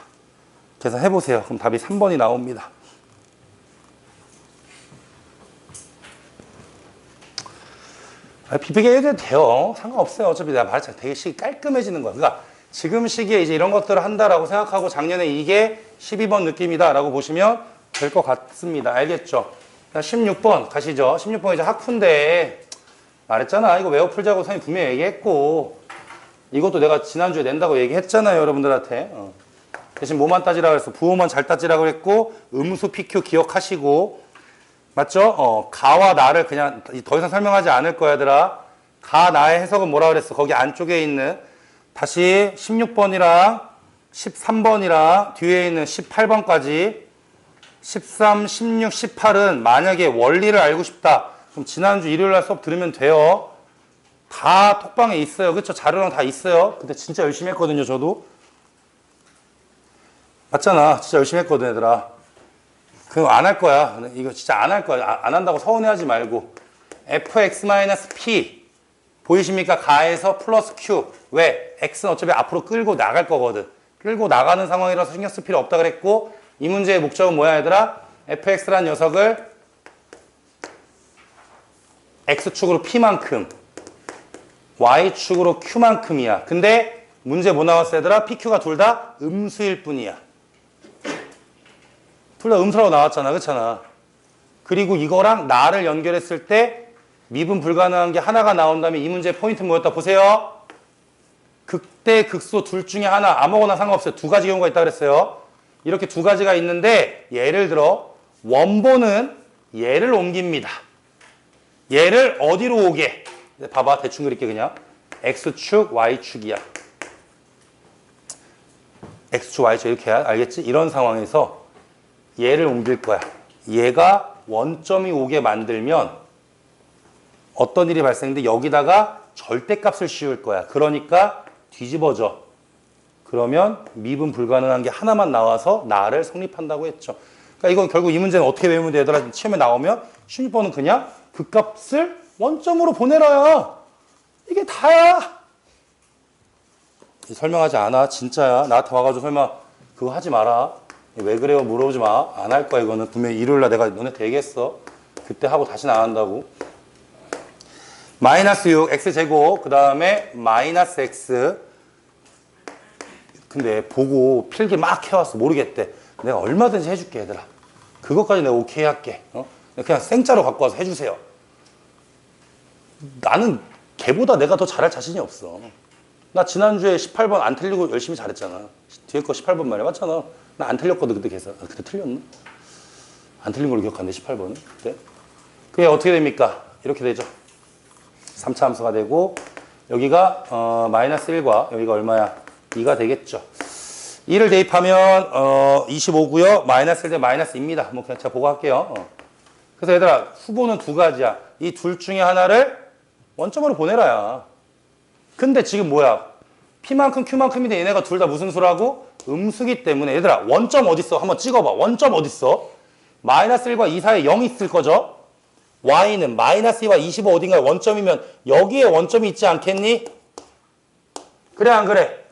계산해보세요. 그럼 답이 3번이 나옵니다. 비비게 해도 돼요. 상관없어요. 어차피 내가 말했잖아. 되게 식이 깔끔해지는 거야. 그러니까 지금 시기에 이제 이런 것들을 한다라고 생각하고 작년에 이게 12번 느낌이다라고 보시면 될 것 같습니다. 알겠죠? 16번 가시죠. 16번 이제 학푼데 말했잖아. 이거 외워 풀자고 선생님 분명히 얘기했고 이것도 내가 지난주에 낸다고 얘기했잖아요. 여러분들한테. 대신 뭐만 따지라고 그랬어. 부호만 잘 따지라고 그랬고 음수 PQ 기억하시고 맞죠? 가와 나를 그냥 더 이상 설명하지 않을 거야, 얘들아. 가, 나의 해석은 뭐라 그랬어? 거기 안쪽에 있는 다시 16번이랑 13번이랑 뒤에 있는 18번까지 13, 16, 18은 만약에 원리를 알고 싶다. 그럼 지난주 일요일 날 수업 들으면 돼요. 다 톡방에 있어요. 그쵸? 자료랑 다 있어요. 근데 진짜 열심히 했거든요, 저도. 맞잖아. 진짜 열심히 했거든, 얘들아. 그거 안 할 거야. 이거 진짜 안 할 거야. 안 한다고 서운해하지 말고. fx-p. 보이십니까? 가에서 플러스 q. 왜? x는 어차피 앞으로 끌고 나갈 거거든. 끌고 나가는 상황이라서 신경 쓸 필요 없다 그랬고, 이 문제의 목적은 뭐야, 얘들아? fx라는 녀석을 x축으로 p만큼, y축으로 q만큼이야. 근데 문제 뭐 나왔어, 얘들아? pq가 둘 다 음수일 뿐이야. 둘 다 음수라고 나왔잖아. 그렇잖아. 그리고 이거랑 나를 연결했을 때 미분 불가능한 게 하나가 나온다면 이 문제의 포인트 뭐였다? 보세요. 극대, 극소 둘 중에 하나, 아무거나 상관없어요. 두 가지 경우가 있다 그랬어요. 이렇게 두 가지가 있는데 예를 들어 원본은 얘를 옮깁니다. 얘를 어디로 오게? 봐봐. 대충 그릴게 그냥. x축, y축이야. x축, y축 이렇게 해야 알겠지? 이런 상황에서 얘를 옮길 거야. 얘가 원점이 오게 만들면 어떤 일이 발생돼? 여기다가 절대값을 씌울 거야. 그러니까 뒤집어져. 그러면 미분 불가능한 게 하나만 나와서 나를 성립한다고 했죠. 그러니까 이건 결국 이 문제는 어떻게 외우면 돼? 얘들아 시험에 나오면 16번은 그냥 그 값을 원점으로 보내라야. 이게 다야. 설명하지 않아. 진짜야. 나한테 와가지고 설마 그거 하지 마라. 왜 그래요? 물어보지 마. 안 할 거야 이거는. 분명히 일요일날 내가 너네한테 얘기했어. 그때 하고 다시는 안 한다고. 마이너스 6, x제곱, 그 다음에 마이너스 x. 근데 보고 필기 막 해왔어. 모르겠대. 내가 얼마든지 해줄게 얘들아. 그것까지 내가 오케이 할게. 그냥 생짜로 갖고 와서 해주세요. 나는 걔보다 내가 더 잘할 자신이 없어. 나 지난주에 18번 안 틀리고 열심히 잘했잖아. 뒤에 거 18번 말해 맞잖아. 나 안 틀렸거든 그때 계산. 그때 틀렸나? 안 틀린 걸로 기억하는데 18번은 그때. 그게 어떻게 됩니까? 이렇게 되죠. 3차 함수가 되고 여기가 마이너스 1과 여기가 얼마야? 2가 되겠죠. 2를 대입하면 25고요. 마이너스 1 대 마이너스 2입니다. 뭐 그냥 제가 보고 할게요. 그래서 얘들아 후보는 두 가지야. 이 둘 중에 하나를 원점으로 보내라야. 근데 지금 뭐야? P만큼 Q만큼인데 얘네가 둘 다 무슨 수라고? 음수기 때문에 얘들아 원점 어딨어? 한번 찍어봐. 원점 어딨어? 마이너스 1과 2 사이에 0이 있을 거죠? Y는 마이너스 2와 25 어딘가에 원점이면 여기에 원점이 있지 않겠니? 그래 안 그래?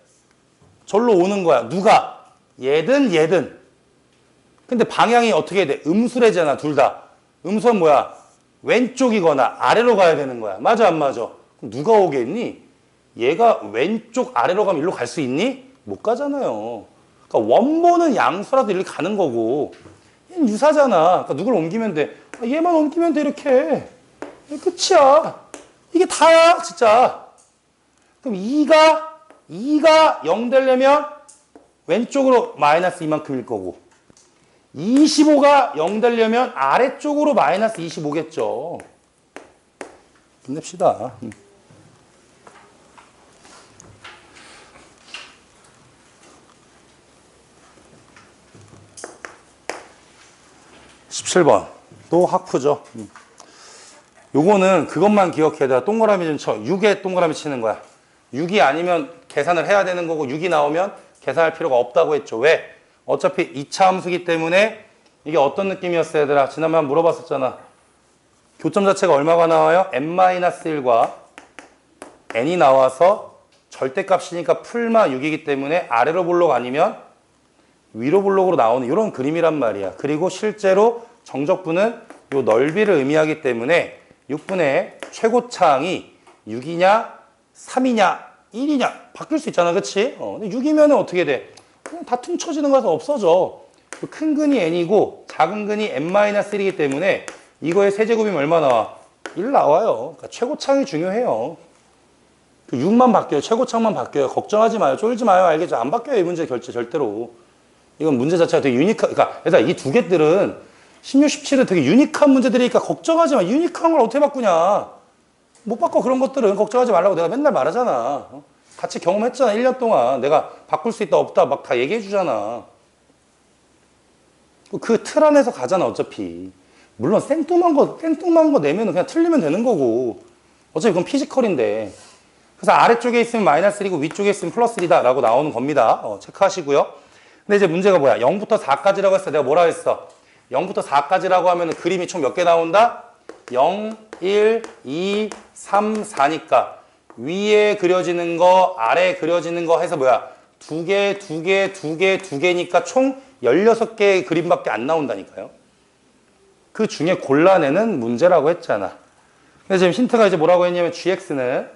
절로 오는 거야. 누가? 얘든 얘든. 근데 방향이 어떻게 돼? 음수래잖아 둘 다. 음수는 뭐야? 왼쪽이거나 아래로 가야 되는 거야. 맞아 안 맞아? 그럼 누가 오겠니? 얘가 왼쪽 아래로 가면 일로 갈 수 있니? 못 가잖아요. 그러니까 원본은 양수라도 이렇게 가는 거고 얘는 유사잖아. 그러니까 누굴 옮기면 돼? 얘만 옮기면 돼 이렇게. 끝이야. 이게 다야 진짜. 그럼 2가 0 되려면 왼쪽으로 마이너스 이만큼일 거고 25가 0 되려면 아래쪽으로 마이너스 25겠죠. 끝냅시다. 17번 또 학푸죠. 요거는 그것만 기억해야 돼. 동그라미 좀 쳐. 6에 동그라미 치는 거야. 6이 아니면 계산을 해야 되는 거고 6이 나오면 계산할 필요가 없다고 했죠. 왜? 어차피 2차 함수기 때문에 이게 어떤 느낌이었어요 얘들아? 지난번에 한번 물어봤었잖아. 교점 자체가 얼마가 나와요? n-1과 n이 나와서 절대값이니까 풀마 6이기 때문에 아래로 볼록 아니면 위로 볼록으로 나오는 이런 그림이란 말이야. 그리고 실제로 정적분은 이 넓이를 의미하기 때문에 6분의 최고차항이 6이냐 3이냐 1이냐 바뀔 수 있잖아. 그치? 근데 6이면 어떻게 돼? 그냥 다 퉁쳐지는 거라서 없어져. 큰 근이 n이고 작은 근이 n-1이기 때문에 이거의 세제곱이면 얼마 나와? 1 나와요. 그러니까 최고차항이 중요해요. 6만 바뀌어요. 최고차항만 바뀌어요. 걱정하지 마요. 쫄지 마요. 알겠죠? 안 바뀌어요. 이 문제 결제 절대로. 이건 문제 자체가 되게 유니크, 그러니까 이 두 개들은 16, 17은 되게 유니크한 문제들이니까 걱정하지 마. 유니크한 걸 어떻게 바꾸냐. 못 바꿔 그런 것들은 걱정하지 말라고 내가 맨날 말하잖아. 같이 경험했잖아. 1년 동안. 내가 바꿀 수 있다 없다 막 다 얘기해 주잖아. 그 틀 안에서 가잖아 어차피. 물론 생뚱만 거 내면 그냥 틀리면 되는 거고. 어차피 그건 피지컬인데. 그래서 아래쪽에 있으면 마이너스 1이고 위쪽에 있으면 플러스 1이다 라고 나오는 겁니다. 체크하시고요. 근데 이제 문제가 뭐야? 0부터 4까지라고 했어. 내가 뭐라 했어? 0부터 4까지라고 하면 그림이 총 몇 개 나온다? 0, 1, 2, 3, 4니까 위에 그려지는 거, 아래에 그려지는 거 해서 뭐야? 2개, 2개, 2개, 2개니까 총 16개의 그림밖에 안 나온다니까요. 그 중에 골라내는 문제라고 했잖아. 근데 지금 힌트가 이제 뭐라고 했냐면 gx는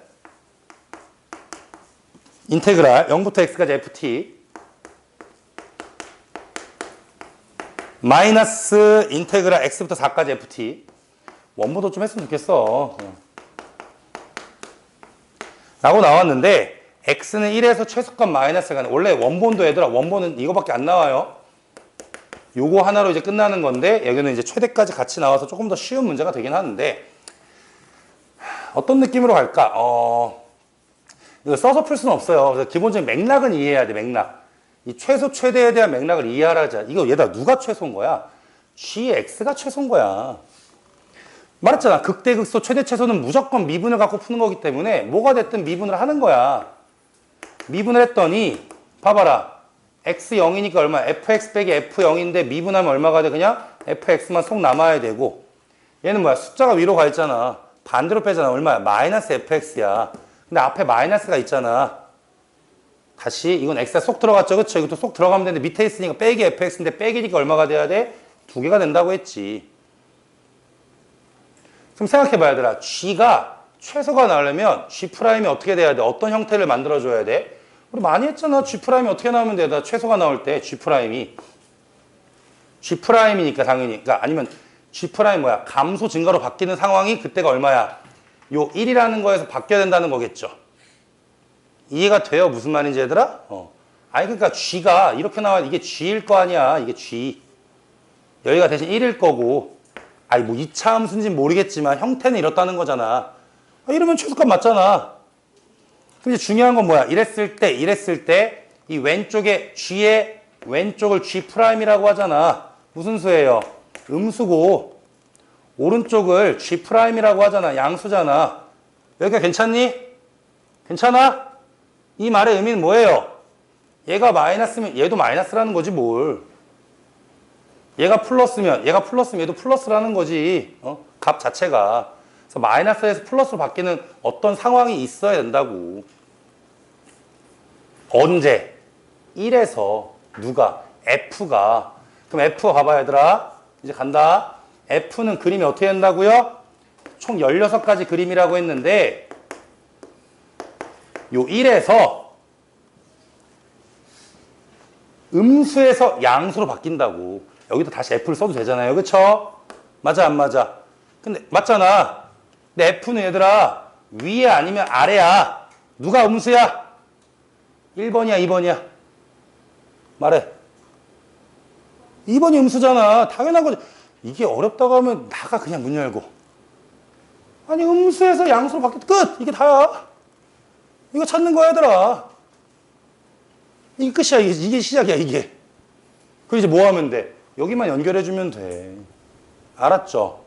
인테그랄 0부터 x까지 ft 마이너스 인테그랄 x부터 4까지 ft 원보도 좀 했으면 좋겠어. 라고 나왔는데 x는 1에서 최소값 마이너스가 원래 원본도 얘들아 원본은 이거밖에 안 나와요. 요거 하나로 이제 끝나는 건데 여기는 이제 최대까지 같이 나와서 조금 더 쉬운 문제가 되긴 하는데 어떤 느낌으로 갈까? 이거 써서 풀 수는 없어요. 그래서 기본적인 맥락은 이해해야 돼. 맥락. 이 최소 최대에 대한 맥락을 이해하자. 이거 얘들아 누가 최소인 거야? gx가 최소인 거야. 말했잖아. 극대극소 최대 최소는 무조건 미분을 갖고 푸는 거기 때문에 뭐가 됐든 미분을 하는 거야. 미분을 했더니 봐봐라. x0이니까 얼마야? fx 빼기 f0인데 미분하면 얼마가 돼? 그냥 fx만 속 남아야 되고 얘는 뭐야? 숫자가 위로 가 있잖아. 반대로 빼잖아. 얼마야? 마이너스 fx야. 근데 앞에 마이너스가 있잖아. 다시 이건 x가 쏙 들어갔죠. 그쵸? 이것도 쏙 들어가면 되는데 밑에 있으니까 빼기 fx인데 빼기니까 얼마가 돼야 돼? 2개가 된다고 했지. 그럼 생각해봐야 되라. g가 최소가 나오려면 g'이 어떻게 돼야 돼? 어떤 형태를 만들어줘야 돼? 우리 많이 했잖아. g'이 어떻게 나오면 돼? 최소가 나올 때 g'이니까 당연히. 그러니까 아니면 g' 뭐야? 감소 증가로 바뀌는 상황이 그때가 얼마야? 요 1이라는 거에서 바뀌어야 된다는 거겠죠. 이해가 돼요? 무슨 말인지 얘들아? 아니 그러니까 g가 이렇게 나와. 이게 g일 거 아니야. 이게 g. 여기가 대신 1일 거고 아니 뭐 2차 함수인지는 모르겠지만 형태는 이렇다는 거잖아. 이러면 최소값 맞잖아. 근데 중요한 건 뭐야? 이랬을 때 이 왼쪽에 g의 왼쪽을 g'이라고 하잖아. 무슨 수예요? 음수고 오른쪽을 g'이라고 하잖아. 양수잖아. 여기가 괜찮니? 괜찮아? 이 말의 의미는 뭐예요? 얘가 마이너스면 얘도 마이너스라는 거지 뭘. 얘가 플러스면 얘도 플러스라는 거지. 값 자체가. 그래서 마이너스에서 플러스로 바뀌는 어떤 상황이 있어야 된다고. 언제? 1에서 누가? F가. 그럼 F 봐봐 얘들아. 이제 간다. F는 그림이 어떻게 된다고요? 총 16가지 그림이라고 했는데 요 1에서 음수에서 양수로 바뀐다고. 여기도 다시 F를 써도 되잖아요. 그쵸? 맞아 안 맞아? 근데 맞잖아. 근데 F는 얘들아 위에 아니면 아래야. 누가 음수야? 1번이야 2번이야? 말해. 2번이 음수잖아. 당연한 거지. 이게 어렵다고 하면 나가 그냥 문 열고. 아니 음수에서 양수로 바뀌었 끝! 이게 다야. 이거 찾는 거야 얘들아. 이게 끝이야. 이게 시작이야 이게. 그럼 이제 뭐 하면 돼? 여기만 연결해주면 돼. 알았죠?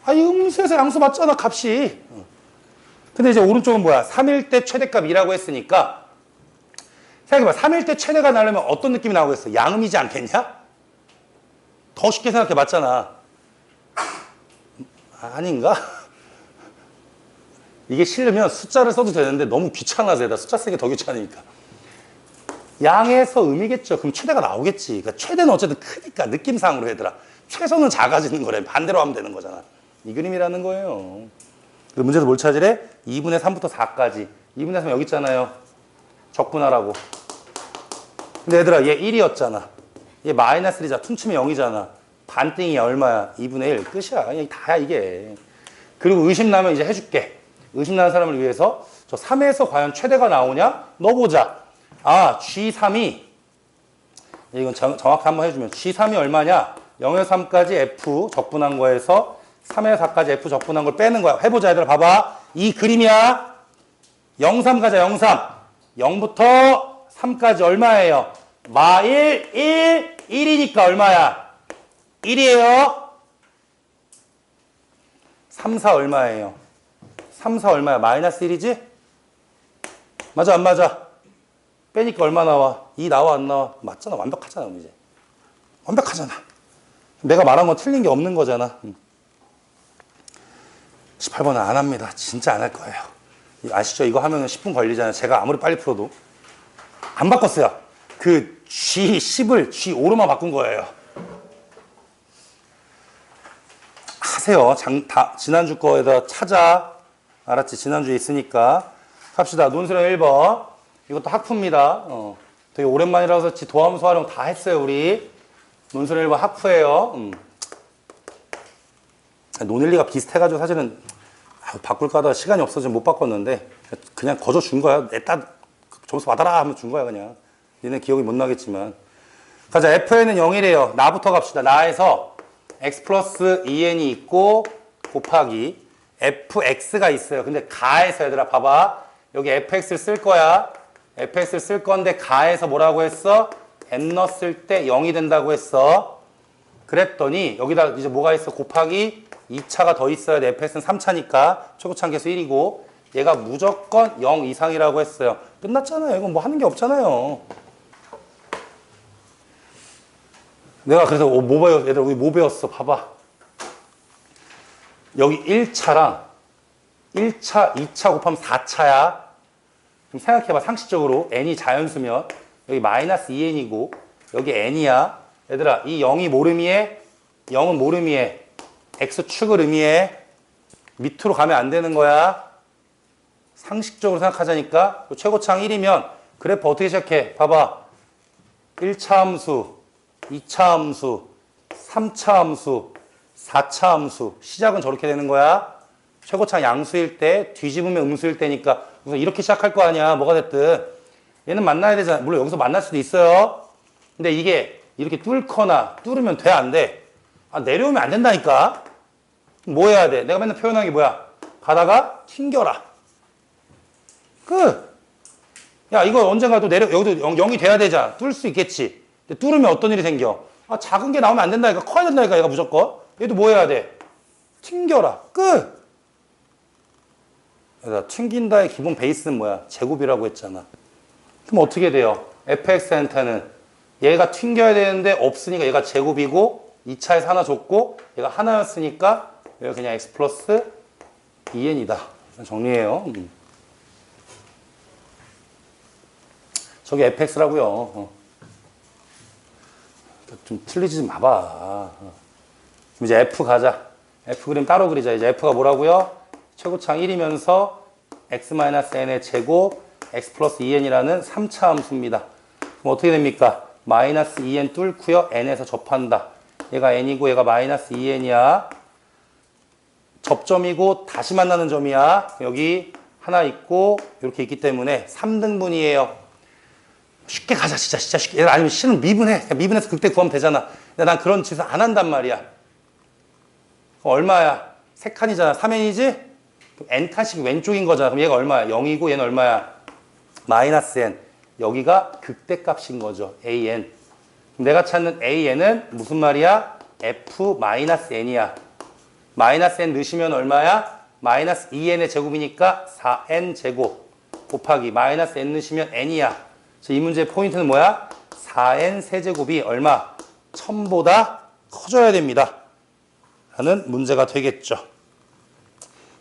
이 음수에서 양수 맞잖아 값이. 근데 이제 오른쪽은 뭐야? 3일 때 최대값 2라고 했으니까 생각해봐. 3일 때 최대가 나려면 어떤 느낌이 나오겠어? 양음이지 않겠냐? 더 쉽게 생각해 맞잖아. 아닌가? 이게 싫으면 숫자를 써도 되는데 너무 귀찮아서 얘다 숫자 쓰는 게 더 귀찮으니까. 양에서 음이겠죠. 그럼 최대가 나오겠지. 그러니까 최대는 어쨌든 크니까 느낌상으로 얘들아. 최소는 작아지는 거래. 반대로 하면 되는 거잖아. 이 그림이라는 거예요. 문제에서 뭘 찾으래? 2분의 3부터 4까지. 2분의 3 여기 있잖아요. 적분하라고. 근데 얘들아 얘 1이었잖아. 얘 마이너스 1이잖아. 퉁치면 0이잖아. 반띵이 얼마야? 2분의 1. 끝이야. 그냥 다야 이게. 그리고 의심 나면 이제 해줄게. 의심 나는 사람을 위해서 저 3에서 과연 최대가 나오냐? 넣어보자. G3이 이건 정확히 한번 해주면 G3이 얼마냐? 0에서 3까지 F 적분한 거에서 3에서 4까지 F 적분한 걸 빼는 거야. 해보자 얘들아 봐봐. 이 그림이야. 0, 3 가자 0, 3. 0부터 3까지 얼마예요? 마 1, 1, 1이니까 얼마야? 1이에요. 3, 4 얼마예요? 3, 4 얼마야? 마이너스 1이지? 맞아, 안 맞아? 빼니까 얼마 나와? 2 나와, 안 나와? 맞잖아. 완벽하잖아, 이제. 완벽하잖아. 내가 말한 건 틀린 게 없는 거잖아. 18번은 안 합니다. 진짜 안 할 거예요. 아시죠? 이거 하면 10분 걸리잖아요. 제가 아무리 빨리 풀어도. 안 바꿨어요. 그 G10을 G5로만 바꾼 거예요. 하세요. 지난주 거에다 찾아. 알았지? 지난주에 있으니까. 갑시다. 논술형 1번. 이것도 학푸입니다. 되게 오랜만이라서 그렇지 도함수 활용 다 했어요, 우리. 논술형 1번 학푸예요. 논일리가 비슷해가지고 사실은 바꿀까 하다가 시간이 없어서 못 바꿨는데 그냥 거저 준 거야. 내따 점수 받아라 하면 준 거야, 그냥. 니네 기억이 못 나겠지만. 가자. fn은 0이래요. 나부터 갑시다. 나에서 x 플러스 2n이 있고 곱하기 fx가 있어요. 근데 가에서 얘들아 봐봐. 여기 fx를 쓸 거야. fx를 쓸 건데 가에서 뭐라고 했어? n 넣었을 때 0이 된다고 했어. 그랬더니 여기다 이제 뭐가 있어? 곱하기 2차가 더 있어야 돼. fx는 3차니까 최고차항 계수 1이고 얘가 무조건 0 이상이라고 했어요. 끝났잖아요. 이건 뭐 하는 게 없잖아요. 내가 그래서 뭐 배웠어? 얘들아 우리 뭐 배웠어? 봐봐. 여기 1차랑 1차, 2차 곱하면 4차야. 좀 생각해봐. 상식적으로 n이 자연수면 여기 마이너스 2n이고 여기 n이야. 얘들아 이 0이 뭘 의미해? 0은 뭘 의미해? x축을 의미해. 밑으로 가면 안 되는 거야. 상식적으로 생각하자니까. 최고차항 1이면 그래프 어떻게 시작해? 봐봐. 1차 함수, 2차 함수, 3차 함수, 4차 함수. 시작은 저렇게 되는 거야. 최고차항 양수일 때, 뒤집으면 음수일 때니까 우선 이렇게 시작할 거 아니야. 뭐가 됐든. 얘는 만나야 되잖아. 물론 여기서 만날 수도 있어요. 근데 이게 이렇게 뚫거나 뚫으면 돼, 안 돼? 아, 내려오면 안 된다니까. 뭐 해야 돼? 내가 맨날 표현한 게 뭐야? 가다가 튕겨라. 야, 이거 언젠가 또 여기도 0이 돼야 되잖아. 뚫을 수 있겠지. 근데 뚫으면 어떤 일이 생겨? 아, 작은 게 나오면 안 된다니까. 커야 된다니까, 얘가 무조건. 얘도 뭐 해야 돼? 튕겨라. 그래서 튕긴다의 기본 베이스는 뭐야? 제곱이라고 했잖아. 그럼 어떻게 돼요? fx한테는 얘가 튕겨야 되는데 없으니까 얘가 제곱이고 2차에서 하나 줬고 얘가 하나였으니까 여기가 그냥 x 플러스 2n이다. 정리해요. 저게 fx라고요. 좀 틀리지 좀 마봐. 그럼 이제 f 가자. f 그림 따로 그리자. 이제 f가 뭐라고요? 최고차항 1이면서 x-n의 제곱 x 플러스 2n이라는 3차 함수입니다. 그럼 어떻게 됩니까? 마이너스 2n 뚫고요. n에서 접한다. 얘가 n이고 얘가 마이너스 2n이야. 접점이고 다시 만나는 점이야. 여기 하나 있고 이렇게 있기 때문에 3등분이에요. 쉽게 가자. 진짜 쉽게. 아니면 실은 미분해. 미분해서 극대 구하면 되잖아. 근데 난 그런 짓을 안 한단 말이야. 얼마야? 3칸이잖아. 3n이지? n칸씩 왼쪽인 거잖아. 그럼 얘가 얼마야? 0이고 얘는 얼마야? 마이너스 n. 여기가 극대값인 거죠. an. 내가 찾는 an은 무슨 말이야? f-n이야. 마이너스 n 넣으시면 얼마야? 마이너스 2n의 제곱이니까 4n 제곱 곱하기 마이너스 n 넣으시면 n이야. 이 문제의 포인트는 뭐야? 4n 세제곱이 얼마? 1000보다 커져야 됩니다. 라는 문제가 되겠죠.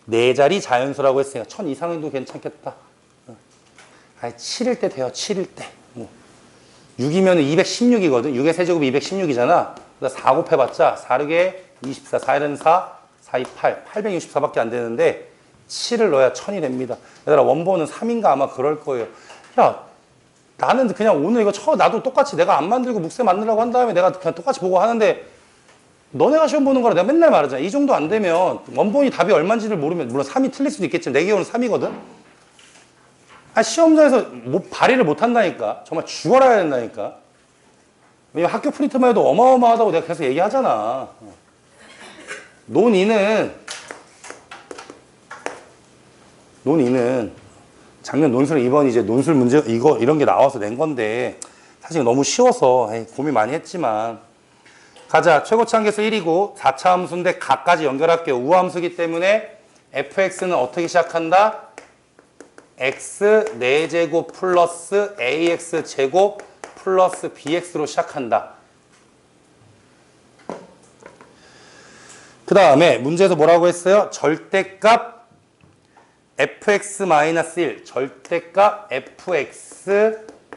네 자리 자연수라고 했으니까 1000 이상도 괜찮겠다. 7일 때 돼요. 7일 때. 6이면 216이거든. 6의 세제곱이 216이잖아. 그래서 4 곱해봤자 4르게 24, 4일은 4, 4, 2, 8. 864밖에 안 되는데 7을 넣어야 1000이 됩니다. 얘들아 원본은 3인가 아마 그럴 거예요. 야, 나는 그냥 오늘 이거 나도 똑같이 내가 안 만들고 묵세 만들라고 한 다음에 내가 그냥 똑같이 보고 하는데 너네가 시험 보는 거라 내가 맨날 말하잖아. 이 정도 안 되면 원본이 답이 얼마인지를 모르면 물론 3이 틀릴 수도 있겠지만 내 기억은 3이거든. 시험장에서 발휘를 못 한다니까. 정말 죽어라 해야 된다니까. 왜냐면 학교 프린트만 해도 어마어마하다고 내가 계속 얘기하잖아. 논의는 작년 논술 이번 이제 논술 문제 이런 게 나와서 낸 건데 사실 너무 쉬워서 고민 많이 했지만 가자. 최고차 함계수 1이고 4차 함수인데 각까지 연결할게요. 우함수기 때문에 fx는 어떻게 시작한다? x 4제곱 플러스 ax 제곱 플러스 bx로 시작한다. 그 다음에 문제에서 뭐라고 했어요? 절대값 fx-1 절대값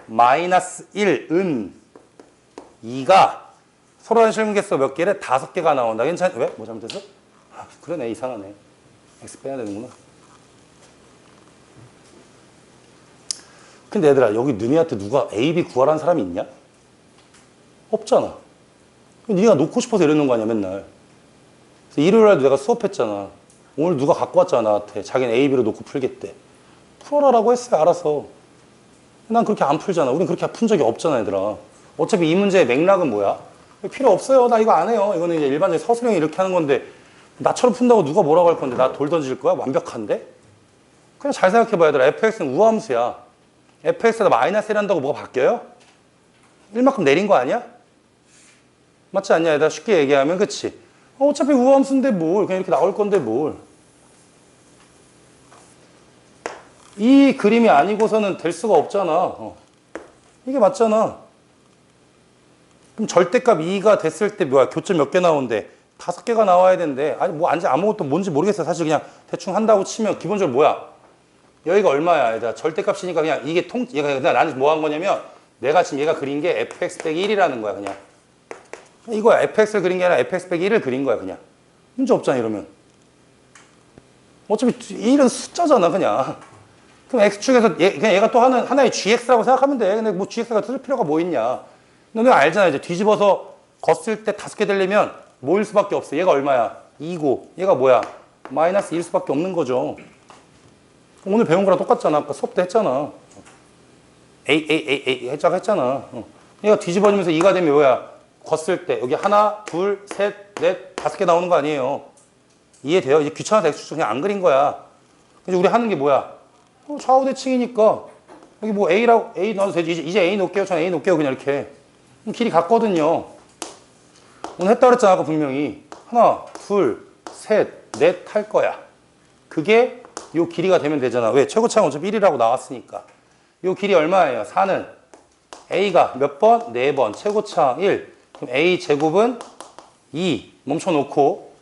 fx-1은 2가 서로 한 실문계수 몇 개래? 5개가 나온다. 괜찮? 왜? 뭐 잘못했어? 아, 그러네. 이상하네. x 빼야 되는구나. 근데 얘들아, 여기 너희한테 누가 A, B 구하라는 사람이 있냐? 없잖아. 네가 놓고 싶어서 이러는 거 아니야, 맨날. 그래서 일요일날도 내가 수업했잖아. 오늘 누가 갖고 왔잖아, 나한테. 자기는 A, B로 놓고 풀겠대. 풀어라라고 했어요, 알아서. 난 그렇게 안 풀잖아. 우린 그렇게 푼 적이 없잖아, 얘들아. 어차피 이 문제의 맥락은 뭐야? 필요 없어요. 나 이거 안 해요. 이거는 이제 일반적인 서술형이 이렇게 하는 건데 나처럼 푼다고 누가 뭐라고 할 건데 나 돌 던질 거야? 완벽한데? 그냥 잘 생각해봐, 얘들아. fx는 우함수야. fx에다 마이너스 1 한다고 뭐가 바뀌어요? 1만큼 내린 거 아니야? 맞지 않냐, 얘들아? 쉽게 얘기하면, 그치? 어차피 우함수인데 뭘. 그냥 이렇게 나올 건데 뭘. 이 그림이 아니고서는 될 수가 없잖아. 이게 맞잖아. 그럼 절대값 2가 됐을 때 뭐야? 교점 몇 개 나오는데? 5개가 나와야 되는데. 아니, 뭐, 아무것도 뭔지 모르겠어요. 사실 그냥 대충 한다고 치면 기본적으로 뭐야? 여기가 얼마야? 얘들아. 절대값이니까 그냥 이게 얘가 나는 뭐 한 거냐면 내가 지금 얘가 그린 게 fx 빼기 1이라는 거야, 그냥. 이거야. fx를 그린 게 아니라 fx 빼기 1을 그린 거야, 그냥. 문제 없잖아, 이러면. 어차피 1은 숫자잖아, 그냥. 그럼 x축에서 그냥 얘가 또 하나의 gx라고 생각하면 돼. 근데 뭐 gx가 쓸 필요가 뭐 있냐. 너네 알잖아. 이제 뒤집어서 걷을 때 5개 되려면 뭐일 수밖에 없어. 얘가 얼마야? 2고. 얘가 뭐야? 마이너스 1일 수밖에 없는 거죠. 오늘 배운 거랑 똑같잖아. 아까 수업 때 했잖아. 했잖아. 얘가 뒤집어지면서 2가 되면 뭐야? 걷을 때 여기 하나, 둘, 셋, 넷, 5개 나오는 거 아니에요. 이해돼요? 이제 귀찮아서 x축 그냥 안 그린 거야. 이제 우리 하는 게 뭐야? 좌우 대칭이니까 여기 뭐 A 넣어도 되지. 이제 A 놓을게요. 저는 A 놓을게요. 그냥 이렇게. 길이 같거든요. 오늘 했다 그랬잖아. 아까 분명히. 하나, 둘, 셋, 넷 할 거야. 그게 요 길이가 되면 되잖아. 왜? 최고차는 어차피 1이라고 나왔으니까. 요 길이 얼마예요? 4는 A가 몇 번? 4번. 최고차 1. 그럼 A 제곱은 2. 멈춰놓고.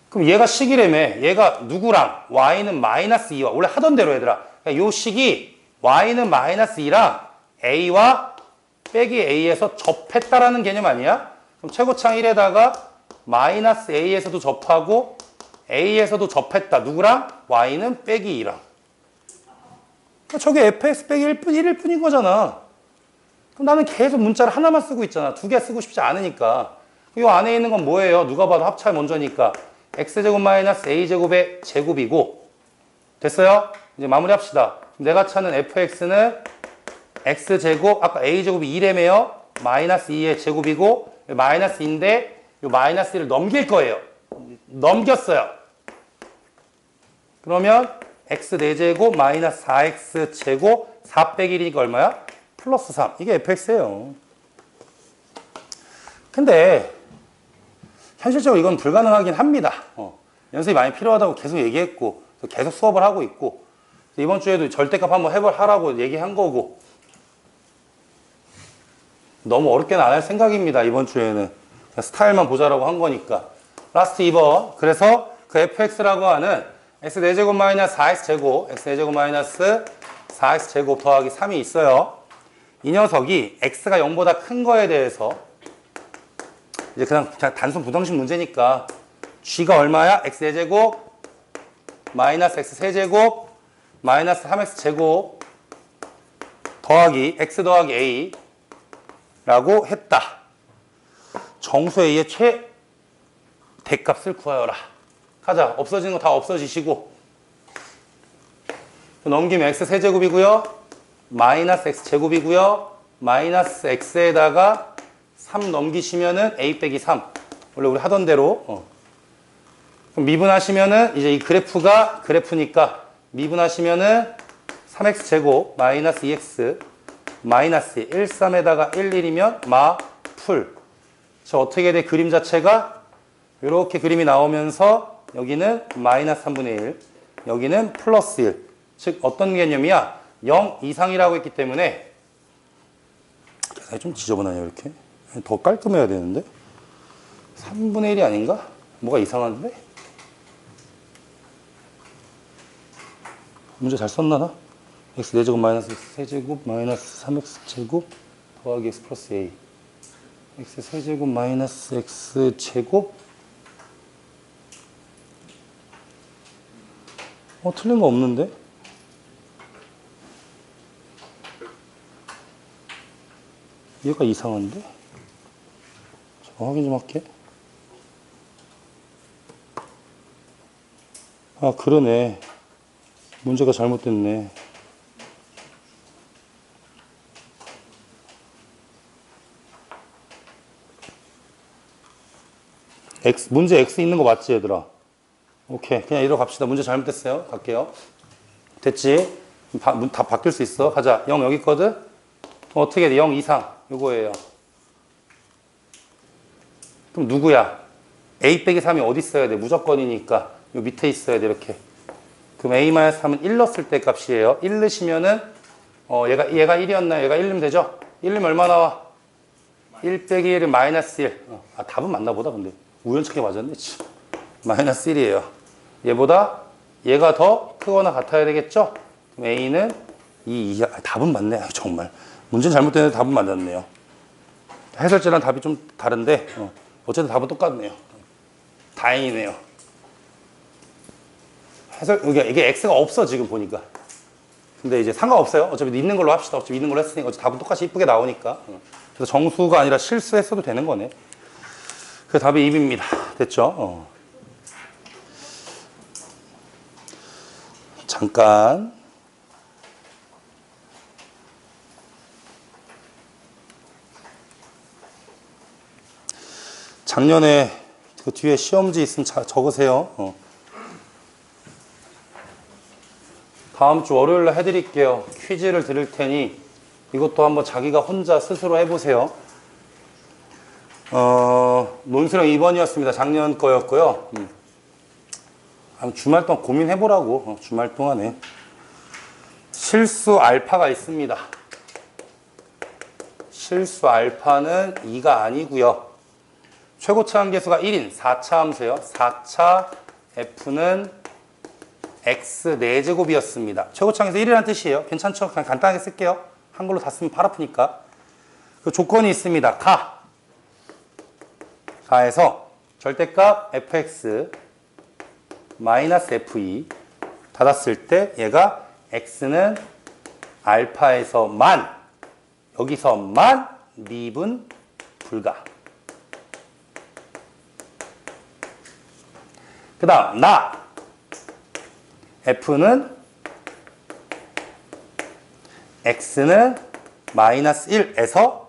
그럼 얘가 식이라며. 얘가 누구랑? Y는 마이너스 2와. 원래 하던 대로 얘들아. 그러니까 요 식이 Y는 마이너스 2랑 A와 빼기 A에서 접했다라는 개념 아니야? 그럼 최고차 1에다가 마이너스 A에서도 접하고 A에서도 접했다. 누구랑? Y는 빼기 2랑. 그러니까 저게 fx 빼기 1일 뿐인 거잖아. 그럼 나는 계속 문자를 하나만 쓰고 있잖아. 2개 쓰고 싶지 않으니까. 이 안에 있는 건 뭐예요? 누가 봐도 합차이 먼저니까. x제곱 마이너스 a제곱의 제곱이고. 됐어요? 이제 마무리합시다. 내가 찾는 fx는 x제곱, 아까 a제곱이 2래매요. 마이너스 2의 제곱이고 마이너스 2인데 이 마이너스 1을 넘길 거예요. 넘겼어요. 그러면 x 4제곱 마이너스 4x 제곱 4 빼기 1이니까 얼마야? 플러스 3. 이게 fx예요. 근데 현실적으로 이건 불가능하긴 합니다. 연습이 많이 필요하다고 계속 얘기했고 계속 수업을 하고 있고 이번 주에도 절대값 한번 하라고 얘기한 거고 너무 어렵게는 안 할 생각입니다. 이번 주에는 스타일만 보자라고 한 거니까. 라스트 2번. 그래서 그 fx라고 하는 x 4제곱 마이너스 4x 제곱 x 4제곱 마이너스 4x 제곱 더하기 3이 있어요. 이 녀석이 x가 0보다 큰 거에 대해서 이제 그냥 단순 부등식 문제니까 g가 얼마야? x 4제곱 마이너스 x 3제곱 마이너스 3x 제곱 더하기 x 더하기 a 라고 했다. 정수 a의 최대값을 구하여라. 가자. 없어지는 거 다 없어지시고 넘기면 x 세제곱이고요. 마이너스 x 제곱이고요. 마이너스 x에다가 3 넘기시면은 a 빼기 3. 원래 우리 하던 대로 그럼 미분하시면은 이제 이 그래프니까 미분하시면은 3x 제곱 마이너스 2x 마이너스 1, 13에다가 1, 1이면 마, 풀. 저 어떻게 돼? 그림 자체가 이렇게 그림이 나오면서 여기는 마이너스 3분의 1, 여기는 플러스 1. 즉 어떤 개념이야? 0 이상이라고 했기 때문에 계산이 좀 지저분하네요. 이렇게 더 깔끔해야 되는데 3분의 1이 아닌가? 뭐가 이상한데? 문제 잘 썼나 나? x 4제곱 마이너스 x 세제곱 마이너스 3x 제곱 더하기 x 플러스 a x 세제곱 마이너스 x 제곱 틀린 거 없는데? 얘가 이상한데? 잠깐 확인 좀 할게. 아, 그러네. 문제가 잘못됐네. 문제 X 있는 거 맞지, 얘들아? 오케이. 그냥 이대로 갑시다. 문제 잘못됐어요. 갈게요. 됐지? 다 바뀔 수 있어. 가자. 0 여기 있거든? 어떻게 돼? 0 이상. 요거예요. 그럼 누구야? A 빼기 3이 어디 있어야 돼? 무조건이니까. 요 밑에 있어야 돼, 이렇게. 그럼 A-3은 1 넣었을 때 값이에요. 1 넣으시면은, 얘가 1이었나요? 얘가 1 넣으면 되죠? 1 넣으면 얼마 나와? 1 빼기 1은 마이너스 1. 답은 맞나 보다, 근데. 우연찮게 맞았네, 참. 마이너스 1이에요. 얘가 더 크거나 같아야 되겠죠? 그럼 A는 2 이하. 답은 맞네, 정말. 문제는 잘못됐는데 답은 맞았네요. 해설자랑 답이 좀 다른데, 어쨌든 답은 똑같네요. 다행이네요. 이게 X가 없어, 지금 보니까. 근데 이제 상관없어요. 어차피 있는 걸로 합시다. 어차피 있는 걸로 했으니까. 어차피 답은 똑같이 이쁘게 나오니까. 그래서 정수가 아니라 실수했어도 되는 거네. 그래서 답이 2입니다. 됐죠? 잠깐. 작년에 그 뒤에 시험지 있으면 적으세요. 다음 주 월요일날 해드릴게요. 퀴즈를 드릴 테니 이것도 한번 자기가 혼자 스스로 해보세요. 논술형 2번이었습니다. 작년 거였고요. 주말 동안 고민해보라고. 주말 동안에. 실수 알파가 있습니다. 실수 알파는 2가 아니고요. 최고차 함계수가 1인 4차 함수예요. 4차 f는 x 4제곱이었습니다. 최고차 함수 1이라는 뜻이에요. 괜찮죠? 그냥 간단하게 쓸게요. 한글로 다 쓰면 팔 아프니까. 그 조건이 있습니다. 가에서 절대값 fx 마이너스 fe 닫았을 때 얘가 x는 알파에서만 여기서만 미분 불가. 그 다음 f는 x는 마이너스 1에서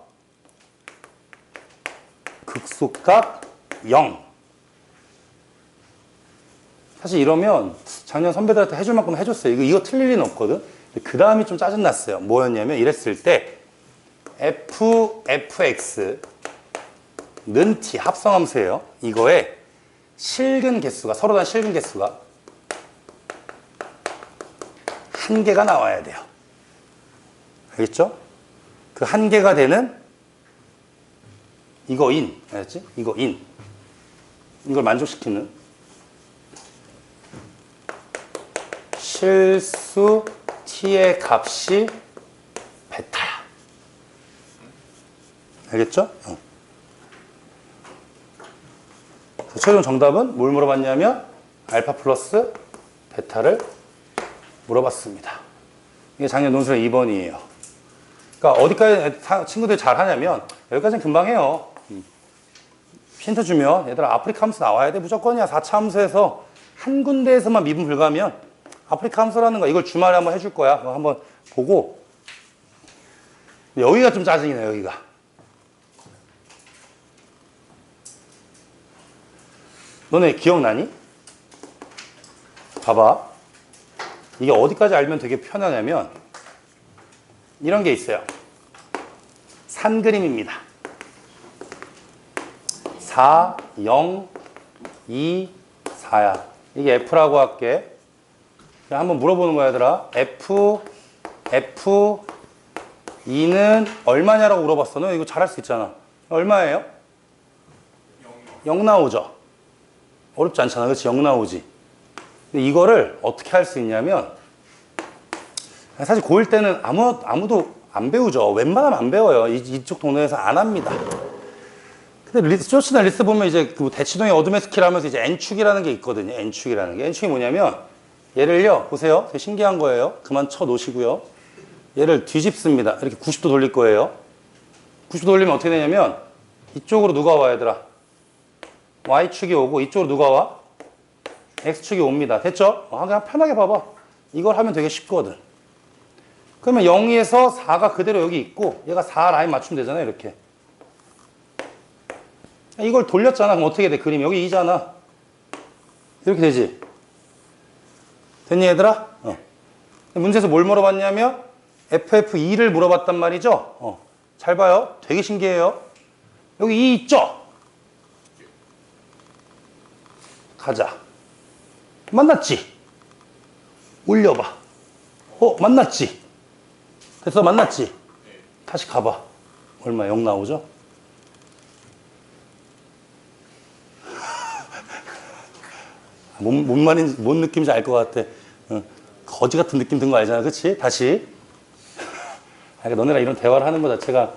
극소값 0. 사실 이러면 작년 선배들한테 해줄 만큼 해줬어요. 이거 틀릴 리는 없거든. 그 다음이 좀 짜증났어요. 뭐였냐면 이랬을 때 fx는 t 합성함수예요. 이거에 실근 개수가 서로 다른 실근 개수가 한 개가 나와야 돼요. 알겠죠? 그 한 개가 되는 이거인, 알았지? 이거인. 이걸 만족시키는 실수 t의 값이 베타야. 알겠죠? 최종 정답은 뭘 물어봤냐면 알파 플러스 베타를 물어봤습니다. 이게 작년 논술형 2번이에요. 그러니까 어디까지 친구들이 잘 하냐면 여기까지는 금방 해요. 힌트 주면 얘들아 아프리카 함수 나와야 돼. 무조건이야. 4차 함수에서 한 군데에서만 미분 불가하면 아프리카 함수라는 거 이걸 주말에 한번 해줄 거야. 그거 한번 보고. 여기가 좀 짜증이네. 여기가. 너네 기억나니? 봐봐. 이게 어디까지 알면 되게 편하냐면 이런 게 있어요. 산 그림입니다. 4, 0, 2, 4야. 이게 F라고 할게. 한번 물어보는 거야, 얘들아. F2는 얼마냐라고 물어봤어. 너 이거 잘할 수 있잖아. 얼마예요? 0 나오죠? 어렵지 않잖아. 그렇지? 0 나오지? 근데 이거를 어떻게 할 수 있냐면, 사실 고1 때는 아무도 안 배우죠. 웬만하면 안 배워요. 이쪽 동네에서 안 합니다. 근데 쇼츠나 리스 보면 이제 그 대치동의 어둠의 스킬 하면서 이제 N축이라는 게 있거든요. N축이라는 게. N축이 뭐냐면, 얘를요, 보세요. 되게 신기한 거예요. 그만 쳐 놓으시고요. 얘를 뒤집습니다. 이렇게 90도 돌릴 거예요. 90도 돌리면 어떻게 되냐면, 이쪽으로 누가 와, 얘들아? Y축이 오고, 이쪽으로 누가 와? X축이 옵니다. 됐죠? 그냥 편하게 봐봐. 이걸 하면 되게 쉽거든. 그러면 0에서 4가 그대로 여기 있고, 얘가 4 라인 맞추면 되잖아요, 이렇게. 이걸 돌렸잖아. 그럼 어떻게 돼? 그림이 여기 2잖아. 이렇게 되지? 됐니, 얘들아? 문제에서 뭘 물어봤냐면 FF2를 물어봤단 말이죠. 잘 봐요. 되게 신기해요. 여기 2 있죠? 가자. 만났지? 올려봐. 만났지? 됐어, 만났지? 다시 가봐. 얼마? 0 나오죠? 뭔 말인지, 뭔 느낌인지 알 것 같아. 거지 같은 느낌 든 거 알잖아. 그치? 다시. 그러니까 너네랑 이런 대화를 하는 거 자체가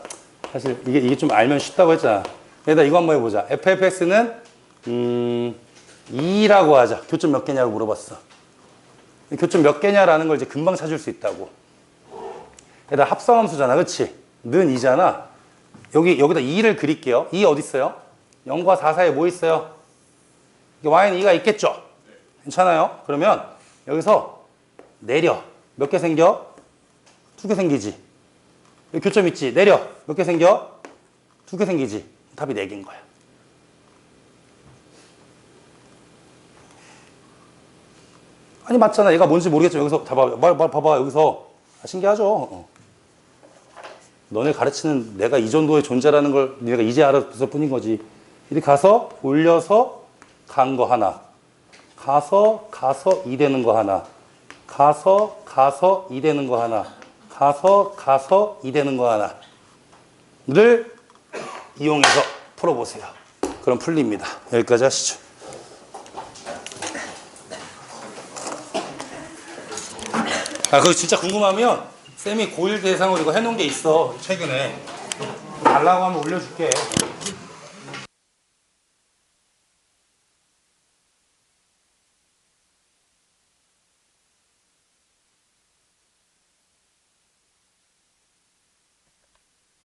사실 이게 좀 알면 쉽다고 했잖아. 일단 이거 한번 해보자. FFS는, 2라고 하자. 교점 몇 개냐고 물어봤어. 교점 몇 개냐라는 걸 이제 금방 찾을 수 있다고. 얘들아 합성함수잖아. 그치? 는 2잖아. 여기다 2를 그릴게요. 2 어디 있어요? 0과 4 사이에 뭐 있어요? y는 2가 있겠죠? 괜찮아요? 그러면 여기서 내려. 몇 개 생겨? 2개 생기지. 여기 교점 있지? 내려. 몇 개 생겨? 2개 생기지. 답이 4개인 거야. 아니 맞잖아. 얘가 뭔지 모르겠지만 여기서 봐봐. 여기서 신기하죠? 너네 가르치는 내가 이 정도의 존재라는 걸 네가 이제 알았을 뿐인 거지. 이렇게 가서 올려서 간 거 하나. 가서 2 되는 거 하나. 가서 2 되는 거 하나. 가서 2 되는 거 하나를 이용해서 풀어보세요. 그럼 풀립니다. 여기까지 하시죠. 그거 진짜 궁금하면 쌤이 고1 대상으로 이거 해놓은 게 있어. 최근에 달라고 하면 올려줄게.